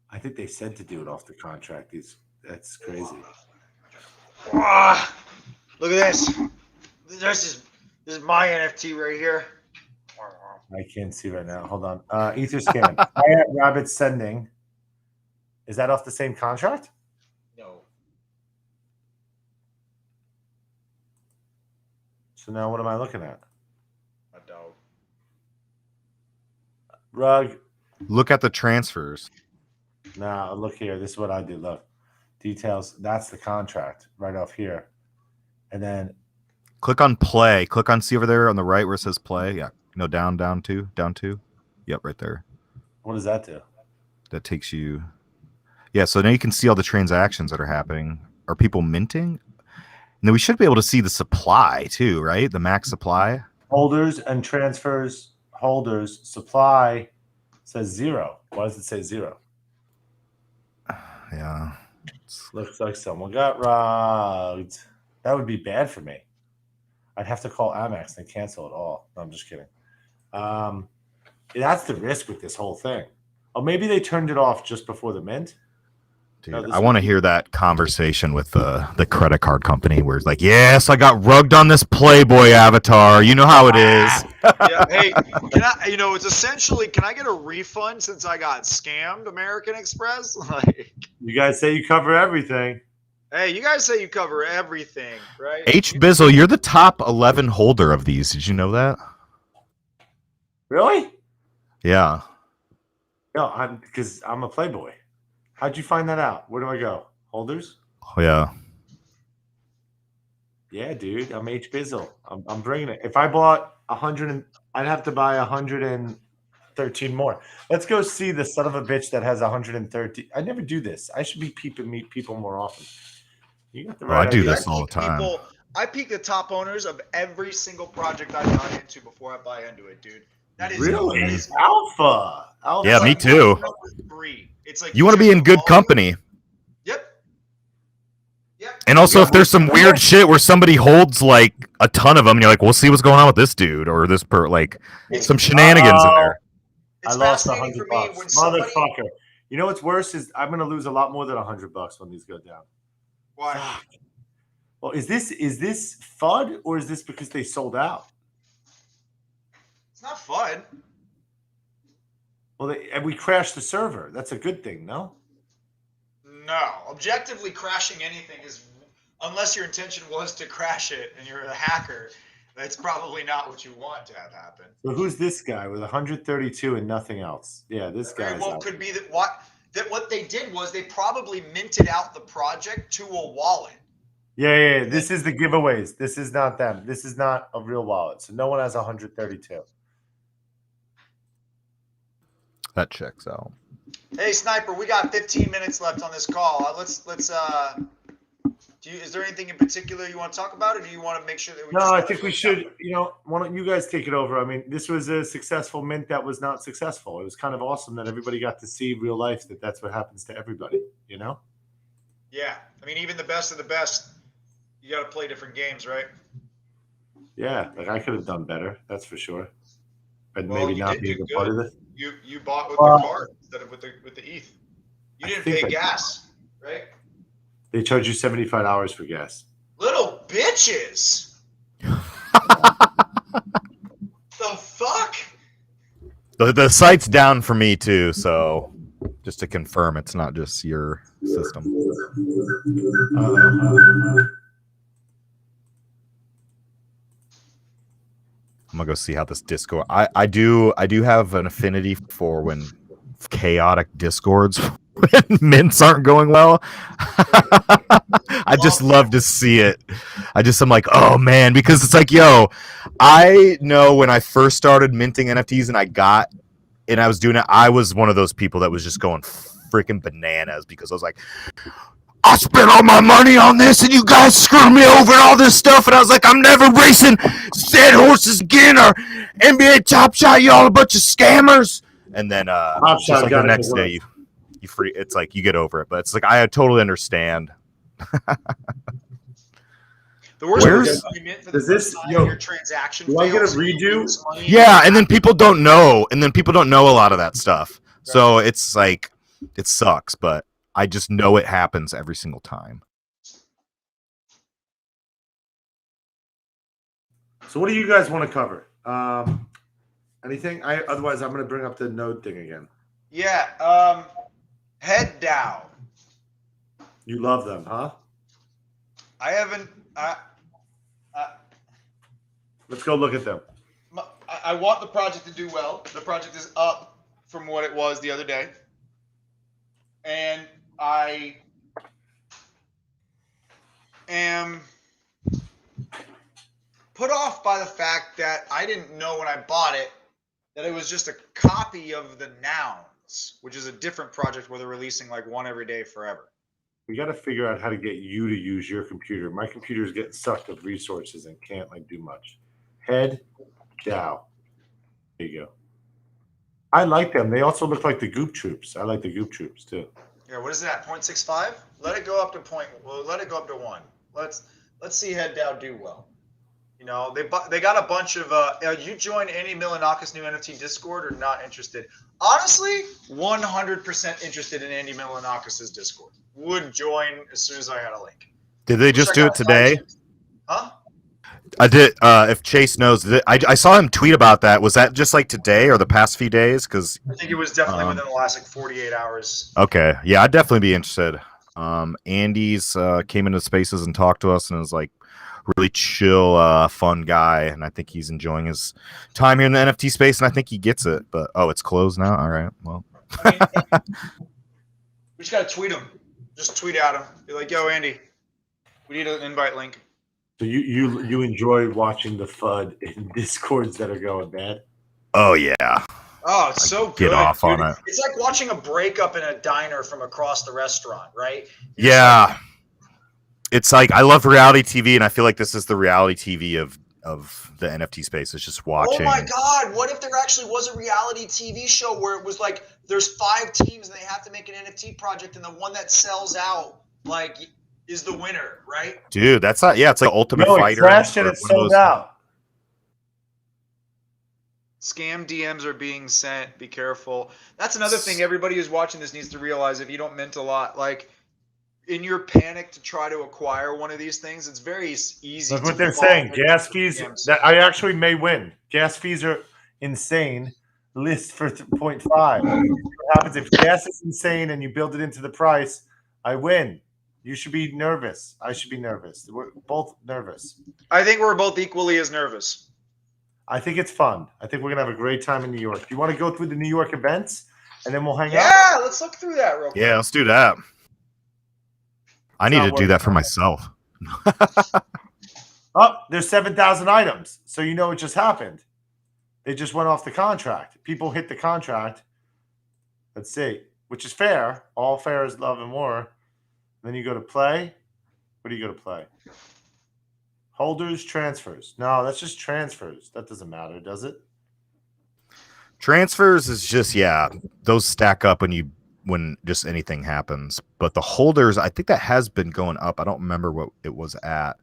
I think they said to do it off the contract. That's crazy. Look at this. This is my NFT right here. I can't see right now. Hold on. Etherscan. I had Rabbit sending. Is that off the same contract? No. So now what am I looking at? A dog. Rug. Look at the transfers. Nah, look here. This is what I do. Look. Details. That's the contract right off here. And then click on play. Click on see over there on the right where it says play. Yeah. No, down two. Yep, right there. What does that do? That takes you. Yeah, so now you can see all the transactions that are happening. Are people minting? Now we should be able to see the supply too, right? The max supply. Holders and transfers. Holders. Supply says 0. Why does it say 0? Yeah. Looks like someone got robbed. That would be bad for me. I'd have to call Amex and cancel it all. No, I'm just kidding. That's the risk with this whole thing. Oh, maybe they turned it off just before the mint. Dude, I want to hear that conversation with the credit card company where it's like, yes, I got rugged on this Playboy avatar. You know how it is. Yeah, hey, it's essentially, can I get a refund since I got scammed, American Express? Like, you guys say you cover everything. Hey, you guys say you cover everything, right? H. Bizzle, you're the top 11 holder of these. Did you know that? Really? Yeah. No, because I'm a Playboy. How'd you find that out? Where do I go? Holders? Oh, yeah. Yeah, dude. I'm H. Bizzle. I'm bringing it. If I bought 100, I'd have to buy 113 more. Let's go see the son of a bitch that has 130. I never do this. I should be meet people more often. You got the right I do idea. this all the time. I peek the top owners of every single project I've gone into before I buy into it, dude. That is really amazing. Alpha. Yeah, me too. It's like you want to be in good company. Yep. And also, if there's some weird shit where somebody holds like a ton of them, and you're like, "We'll see what's going on with this dude or this some shenanigans in there." I lost $100, motherfucker. You know what's worse is I'm gonna lose a lot more than $100 when these go down. Why? Fuck. Well, is this FUD or is this because they sold out? It's not FUD. Well, and we crashed the server. That's a good thing, no? No. Objectively, crashing anything is, unless your intention was to crash it and you're a hacker, that's probably not what you want to have happen. So who's this guy with 132 and nothing else? Yeah, this guy. Very well could be that what they did was they probably minted out the project to a wallet. Yeah. This is the giveaways. This is not them. This is not a real wallet. So no one has 132. That checks out. Hey, Sniper, we got 15 minutes left on this call. Let's is there anything in particular you want to talk about, or do you want to make sure that we? No, I think we should. Why don't you guys take it over? I mean, this was a successful mint that was not successful. It was kind of awesome that everybody got to see real life that's what happens to everybody. Yeah, I mean, even the best of the best, you got to play different games, right? Yeah, like I could have done better. That's for sure. But maybe not being a part of this. You bought with the card instead of with the ETH. You didn't pay gas, right? They charge you $75 for gas. Little bitches. The fuck? The site's down for me too, so just to confirm it's not just your system. I'm gonna go see how this Discord. I do have an affinity for when chaotic Discords when mints aren't going well. I just love to see it. I'm like, oh man, because it's like, yo, I know when I first started minting NFTs and I was doing it, I was one of those people that was just going freaking bananas because I was like, I spent all my money on this and you guys screwed me over and all this stuff. And I was like, I'm never racing dead horses again or NBA Top Shot, y'all a bunch of scammers. And then just like the next day, you free. It's like you get over it. But it's like I totally understand. The worst does this your transaction? Do I get a redo? Yeah, and then people don't know. And then people don't know a lot of that stuff. Right. So it's like it sucks, but I just know it happens every single time. So what do you guys want to cover? Anything? Otherwise, I'm going to bring up the node thing again. Yeah. Head DAO. You love them, huh? I haven't. Let's go look at them. I want the project to do well. The project is up from what it was the other day. And I am put off by the fact that I didn't know when I bought it that it was just a copy of the Nouns, which is a different project where they're releasing like one every day forever. We got to figure out how to get you to use your computer. My computer is getting sucked of resources and can't like do much. Head DAO. There you go. I like them. They also look like the Goop Troops. I like the Goop Troops too. Yeah, what is that? 0.65? Let it go up to let it go up to 1. Let's see Head DAO do well. You know, they got a bunch of you join Andy Milanakis' new NFT Discord or not interested? Honestly, 100% interested in Andy Milanakis' Discord. Would join as soon as I had a link. Did they just do it today? Huh? I did. If Chase knows, I saw him tweet about that. Was that just like today or the past few days? Because I think it was definitely within the last like 48 hours. Okay, yeah, I'd definitely be interested. Andy's came into spaces and talked to us and was like really chill, fun guy, and I think he's enjoying his time here in the NFT space, and I think he gets it. But it's closed now. All right, well, we just gotta tweet him. Just tweet at him. Be like, "Yo, Andy, we need an invite link." So you enjoy watching the FUD in Discords that are going bad? Oh yeah. Oh, it's so good. Get off on it. It's like watching a breakup in a diner from across the restaurant, right? Yeah. It's like I love reality TV, and I feel like this is the reality TV of the NFT space. It's just watching. Oh my God! What if there actually was a reality TV show where it was like there's 5 teams and they have to make an NFT project, and the one that sells out like is the winner, right? Dude, that's not. Yeah, it's like Ultimate Fighter. Crashed and it's sold out. Scam DMs are being sent. Be careful. That's another thing everybody who's watching this needs to realize. If you don't mint a lot, like in your panic to try to acquire one of these things, it's very easy. Look what they're saying. Gas fees. That I actually may win. Gas fees are insane. List for 0.5. What happens if gas is insane and you build it into the price? I win. You should be nervous. I should be nervous. We're both nervous. I think we're both equally as nervous. I think it's fun. I think we're going to have a great time in New York. Do you want to go through the New York events and then we'll hang out? Yeah, let's look through that real quick. Yeah, let's do that. I need to do that for myself. Oh, there's 7,000 items. So you know what just happened. They just went off the contract. People hit the contract. Let's see. Which is fair. All fair is love and war. Then you go to play. What do you go to play? Holders, transfers. No, that's just transfers. That doesn't matter, does it? Transfers is just, yeah, those stack up when just anything happens. But the holders, I think that has been going up. I don't remember what it was at.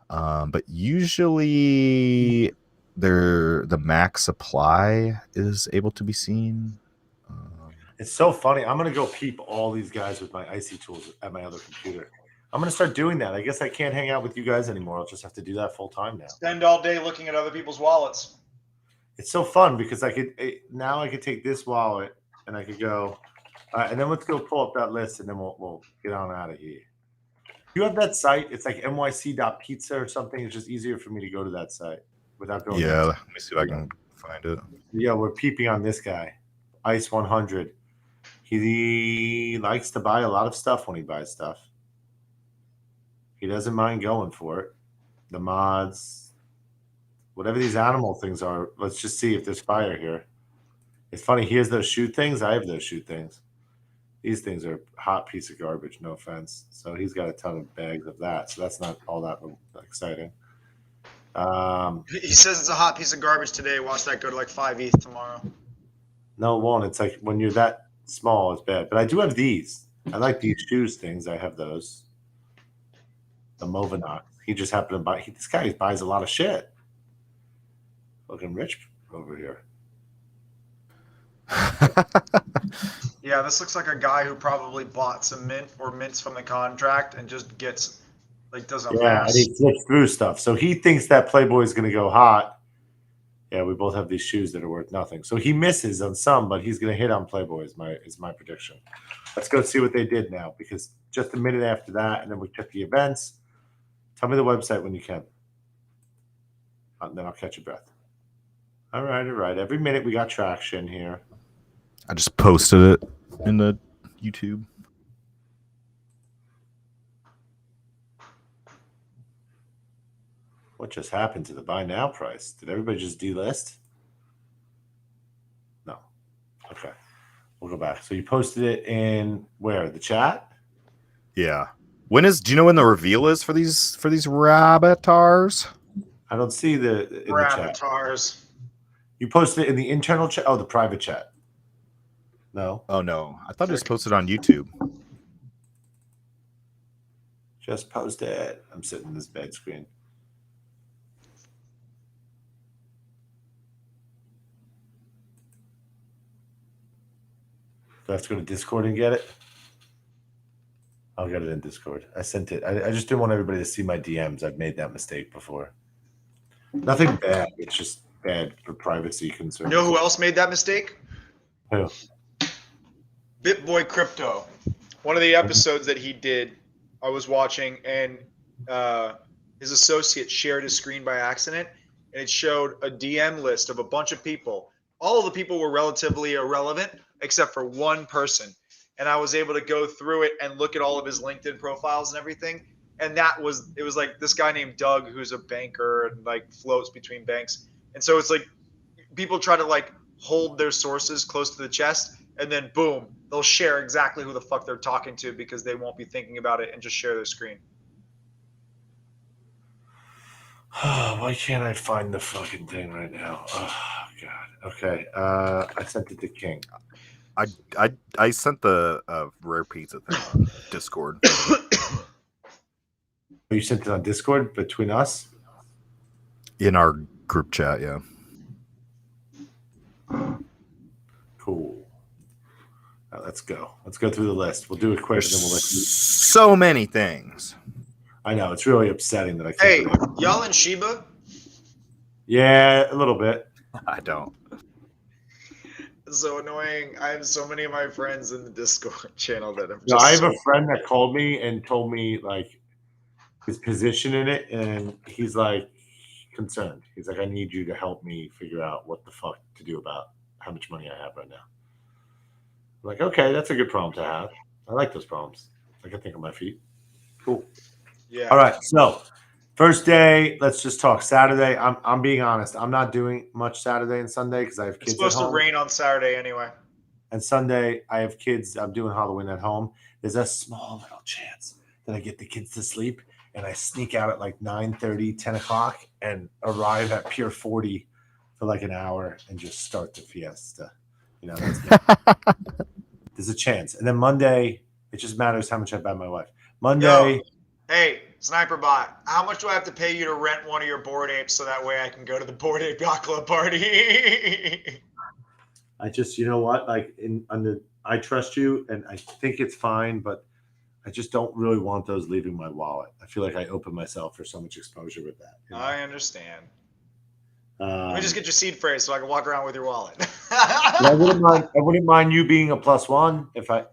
But usually the max supply is able to be seen. It's so funny. I'm going to go peep all these guys with my icy tools at my other computer. I'm going to start doing that. I guess I can't hang out with you guys anymore. I'll just have to do that full time now. Spend all day looking at other people's wallets. It's so fun because now I could take this wallet and I could go, And then let's go pull up that list, and then we'll get on out of here. You have that site? It's like nyc.pizza or something. It's just easier for me to go to that site without going. Yeah, let me see if I can find it. Yeah, we're peeping on this guy, Ice 100. He likes to buy a lot of stuff when he buys stuff. He doesn't mind going for it. The mods, whatever these animal things are. Let's just see if there's fire here. It's funny. He has those shoot things. I have those shoot things. These things are a hot piece of garbage, no offense. So he's got a ton of bags of that. So that's not all that exciting. He says it's a hot piece of garbage today. Watch that go to like 5 ETH tomorrow. No, it won't. It's like when you're that small, it's bad. But I do have these. I like these shoes things. I have those. The Movanox. He just happened to buy. This guy buys a lot of shit. Looking rich over here. Yeah, this looks like a guy who probably bought some mint or mints from the contract and just gets like does a Yeah, and he flips through stuff. So he thinks that Playboy is going to go hot. Yeah, we both have these shoes that are worth nothing. So he misses on some, but he's going to hit on Playboy is my prediction. Let's go see what they did now, because just a minute after that, and then we check the events. Tell me the website when you can. And then I'll catch your breath. All right. Every minute we got traction here. I just posted it in the YouTube. What just happened to the buy now price? Did everybody just delist? No. Okay. We'll go back. So you posted it in where? The chat? Yeah. Do you know when the reveal is for these rabbitars? I don't see the chat. Rabbitars. You posted it in the internal chat? Oh, the private chat. No. Oh no. I thought it was posted on YouTube. Just post it. I'm sitting in this bed screen. Do I have to go to Discord and get it? I'll get it in Discord. I sent it. I just didn't want everybody to see my DMs. I've made that mistake before. Nothing bad. It's just bad for privacy concerns. You know who else made that mistake? Who? BitBoy Crypto. One of the episodes that he did, I was watching, and his associate shared his screen by accident, and it showed a DM list of a bunch of people. All of the people were relatively irrelevant, except for one person. And I was able to go through it and look at all of his LinkedIn profiles and everything. And it was like this guy named Doug, who's a banker and like floats between banks. And so it's like people try to like hold their sources close to the chest, and then boom, they'll share exactly who the fuck they're talking to because they won't be thinking about it and just share their screen. Why can't I find the fucking thing right now? Oh God. Okay. I sent it to King. I sent the rare pizza thing on Discord. You sent it on Discord between us? In our group chat, yeah. Cool. Let's go. Let's go through the list. We'll do it quick, and then we'll let you. So many things. I know, it's really upsetting that I can't. Hey, y'all in Shiba? Yeah, a little bit. I don't. It's so annoying. I have so many of my friends in the Discord channel that have No, I have a friend that called me and told me like his position in it, and he's like concerned. He's like, I need you to help me figure out what the fuck to do about how much money I have right now. I'm like, okay, that's a good problem to have. I like those problems. I can think on my feet. Cool. Yeah. All right. So first day, let's just talk Saturday. I'm being honest. I'm not doing much Saturday and Sunday because I have kids. It's supposed at home. to rain on Saturday anyway. And Sunday, I have kids. I'm doing Halloween at home. There's a small little chance that I get the kids to sleep, and I sneak out at like 9:30, 10 o'clock, and arrive at Pier 40 for like an hour and just start the fiesta. You know, that's me. There's a chance. And then Monday, it just matters how much I buy my wife. Monday. Yo, hey, Sniper Bot, how much do I have to pay you to rent one of your Bored Apes so that way I can go to the Bored Ape Yacht Club party? I just, you know what? Like I trust you, and I think it's fine, but I just don't really want those leaving my wallet. I feel like I open myself for so much exposure with that. You know? I understand. Let me just get your seed phrase so I can walk around with your wallet. I wouldn't mind you being a +1 if I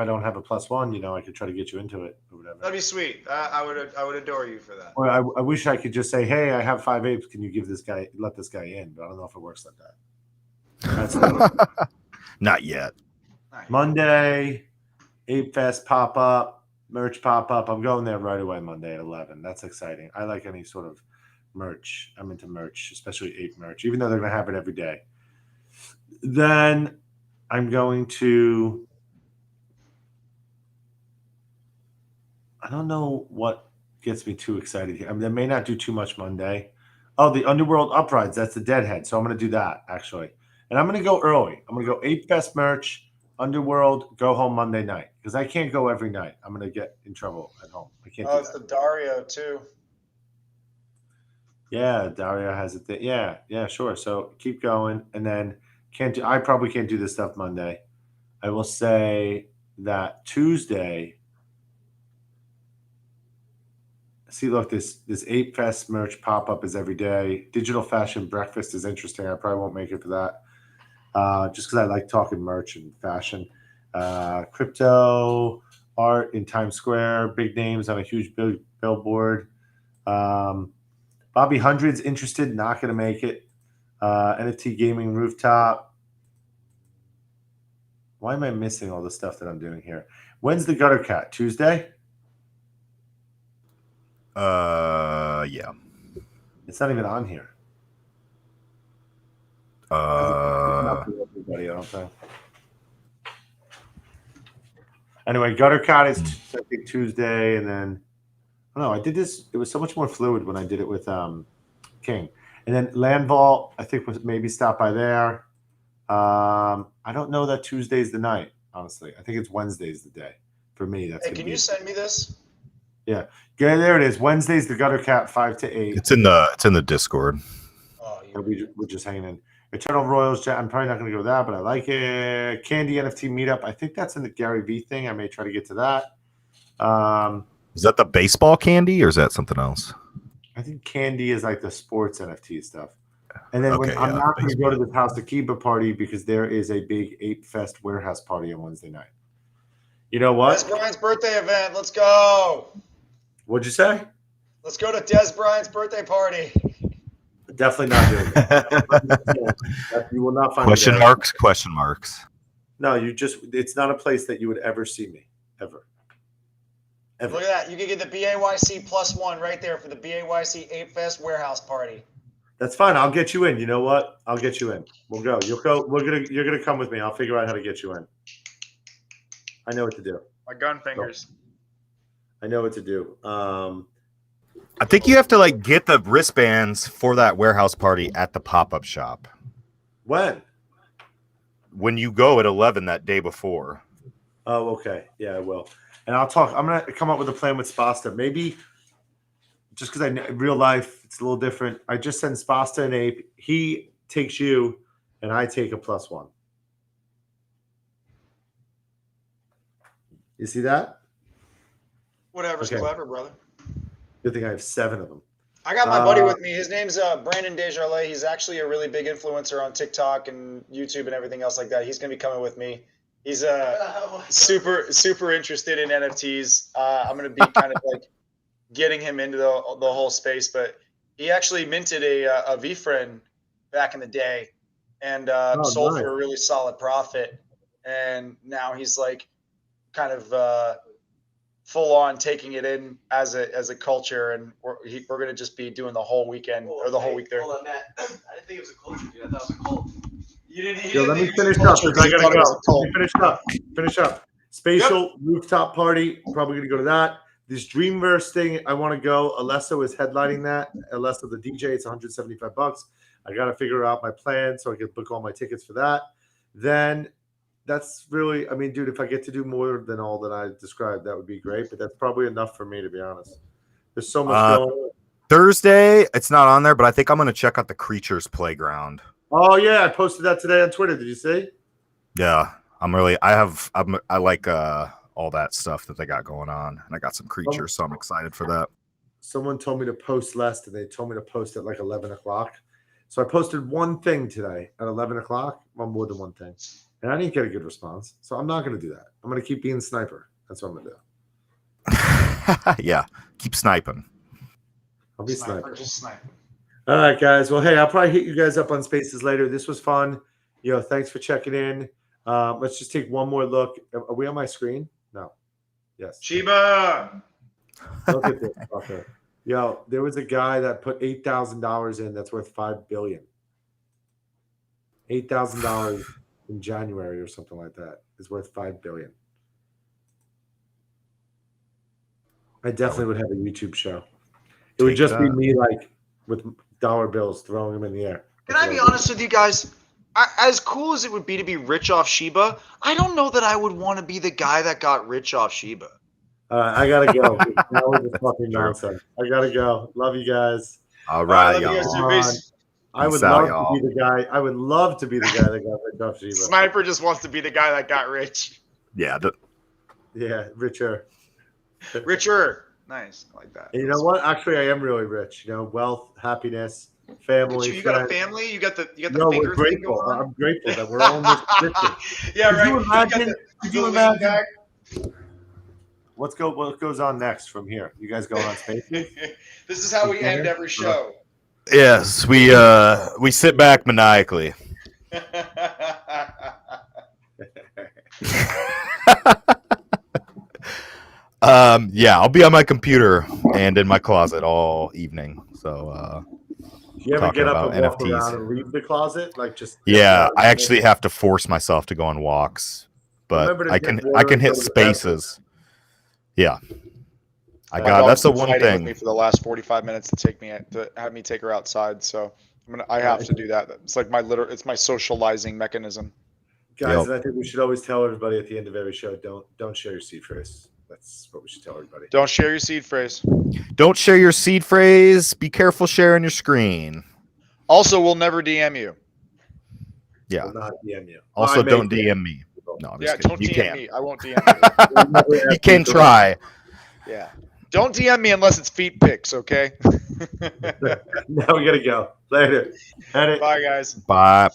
don't have a +1. I could try to get you into it or whatever. That'd be sweet. I would adore you for that. Or I wish I could just say, hey, I have 5 apes. Can you let this guy in? But I don't know if it works like that. That's Not yet. Monday, Ape Fest pop up, merch pop up. I'm going there right away Monday at 11. That's exciting. I like any sort of merch. I'm into merch, especially ape merch, even though they're going to have it every day. Then I'm going to, I don't know what gets me too excited here. I mean, they may not do too much Monday. Oh, the Underworld Uprides. That's the Deadhead. So I'm going to do that, actually. And I'm going to go early. I'm going to go Ape Fest merch, Underworld, go home Monday night. Because I can't go every night. I'm going to get in trouble at home. I can't do it's that. the Dario, too. Yeah, Dario has it. Yeah, sure. So keep going. And then I probably can't do this stuff Monday. I will say that Tuesday. See, look, this Ape Fest merch pop up is every day. Digital fashion breakfast is interesting. I probably won't make it for that, just because I like talking merch and fashion. Crypto art in Times Square, big names on a huge billboard. Bobby Hundred's interested, not going to make it. NFT gaming rooftop. Why am I missing all the stuff that I'm doing here? When's the Gutter Cat? Tuesday? Yeah. It's not even on here. Everybody, I don't think. Anyway, Gutter Cat is I think Tuesday, and then I don't know. I did this. It was so much more fluid when I did it with King, and then Land Vault. I think was maybe stop by there. I don't know that Tuesday's the night. Honestly, I think it's Wednesday's the day for me. That's Hey, can you send me this? Yeah, there it is. Wednesday's the Gutter Cat 5 to 8. It's in the Discord. Oh, we're just hanging in. Eternal Royals chat. I'm probably not going to go that, but I like it. Candy NFT meetup. I think that's in the Gary V thing. I may try to get to that. Is that the baseball candy or is that something else? I think Candy is like the sports NFT stuff. And then I'm not going to go to the House Akiba party because there is a big Ape Fest warehouse party on Wednesday night. You know what? Des Bryant's birthday event. Let's go. What'd you say? Let's go to Des Bryant's birthday party. Definitely not doing that. You will not find question marks. No, it's not a place that you would ever see me. Ever. Look at that. You can get the BAYC +1 right there for the BAYC Ape Fest warehouse party. That's fine. I'll get you in. You know what? I'll get you in. We'll go. You'll go. You're gonna come with me. I'll figure out how to get you in. I know what to do. My gun fingers. I know what to do. I think you have to get the wristbands for that warehouse party at the pop-up shop. When you go at 11 that day before. Oh, okay. Yeah, I will. And I'm gonna come up with a plan with Spasta. Maybe just because in real life it's a little different. I just send Spasta an ape. He takes you, and I take a +1. You see that? Whatever's clever, brother. Good thing I have 7 of them. I got my buddy with me. His name's Brandon Desjardins. He's actually a really big influencer on TikTok and YouTube and everything else like that. He's going to be coming with me. He's super interested in NFTs. I'm going to be kind of getting him into the whole space. But he actually minted a VFriend back in the day and sold for a really solid profit. And now he's kind of full on taking it in as a culture, and we're gonna just be doing the whole weekend or the whole week there. Hold on, Matt. I didn't think it was a culture, dude. I thought it was a cult. You didn't. Yo, let me finish up. I gotta go. Let me finish up. Spatial rooftop party. Probably gonna go to that. This Dreamverse thing. I want to go. Alesso is headlining that. Alesso, the DJ. It's $175. I gotta figure out my plan so I can book all my tickets for that. Then. That's really, I mean, dude, if I get to do more than all that I described, that would be great. But that's probably enough for me, to be honest. There's so much going on. Thursday, it's not on there, but I think I'm going to check out the Creatures Playground. Oh, yeah. I posted that today on Twitter. Did you see? Yeah. I like all that stuff that they got going on. And I got some creatures, so I'm excited for that. Someone told me to post less, and they told me to post at 11 o'clock. So I posted one thing today at 11 o'clock. Well, more than one thing. And I didn't get a good response. So I'm not going to do that. I'm going to keep being sniper. That's what I'm going to do. Yeah, keep sniping. I'll be sniper. Just sniper. All right, guys. Well, hey, I'll probably hit you guys up on Spaces later. This was fun. Thanks for checking in. Let's just take one more look. Are we on my screen? No. Yes. Shiba. Look at this fucker. Yo, there was a guy that put $8,000 in that's worth $5 billion. $8,000 in January or something like that is worth $5 billion. I definitely would have a YouTube show. It would just be me like with dollar bills throwing them in the air. Can I be honest with you guys? As cool as it would be to be rich off Shiba, I don't know that I would want to be the guy that got rich off Shiba. I gotta go. That was a fucking nonsense. I gotta go. Love you guys. All right, love you guys y'all. too. Peace. I would Peace out, love to be the guy. I would love to be the guy that got rich off Shiba. Sniper just wants to be the guy that got rich. Yeah. Yeah, richer. Richer. Nice. I like that. And you know what? Actually, I am really rich. Wealth, happiness, family. You got a family? You got the No, finger we're thing grateful. going on? I'm grateful that we're all in this position. Yeah, Could right. you imagine? Could you imagine? Back. What goes on next from here? You guys going on space? This is how we end every show. Yes, we sit back maniacally. Yeah, I'll be on my computer and in my closet all evening. So Do you ever talking get up about and walk NFTs. around and leave the closet? Like just yeah, I actually have to force myself to go on walks, but Remember to I get can water and hit go to the bathroom. spaces. Yeah, My dog's that's the been one fighting with me thing. for the last 45 minutes to have me take her outside. So I have to do that. It's like it's my socializing mechanism. Guys, Yep. and I think we should always tell everybody at the end of every show, don't share your seed phrase. That's what we should tell everybody. Don't share your seed phrase. Don't share your seed phrase. Be careful sharing your screen. Also, we'll never DM you. Yeah. Will not DM you. Also, I may don't DM DM me. No, I'm Yeah, just don't kidding. You DM can. me. I won't DM We'll never You ask can you to- try. Yeah. Don't DM me unless it's feet pics, okay? Now we gotta go. Later. Edit. Bye, guys. Bye.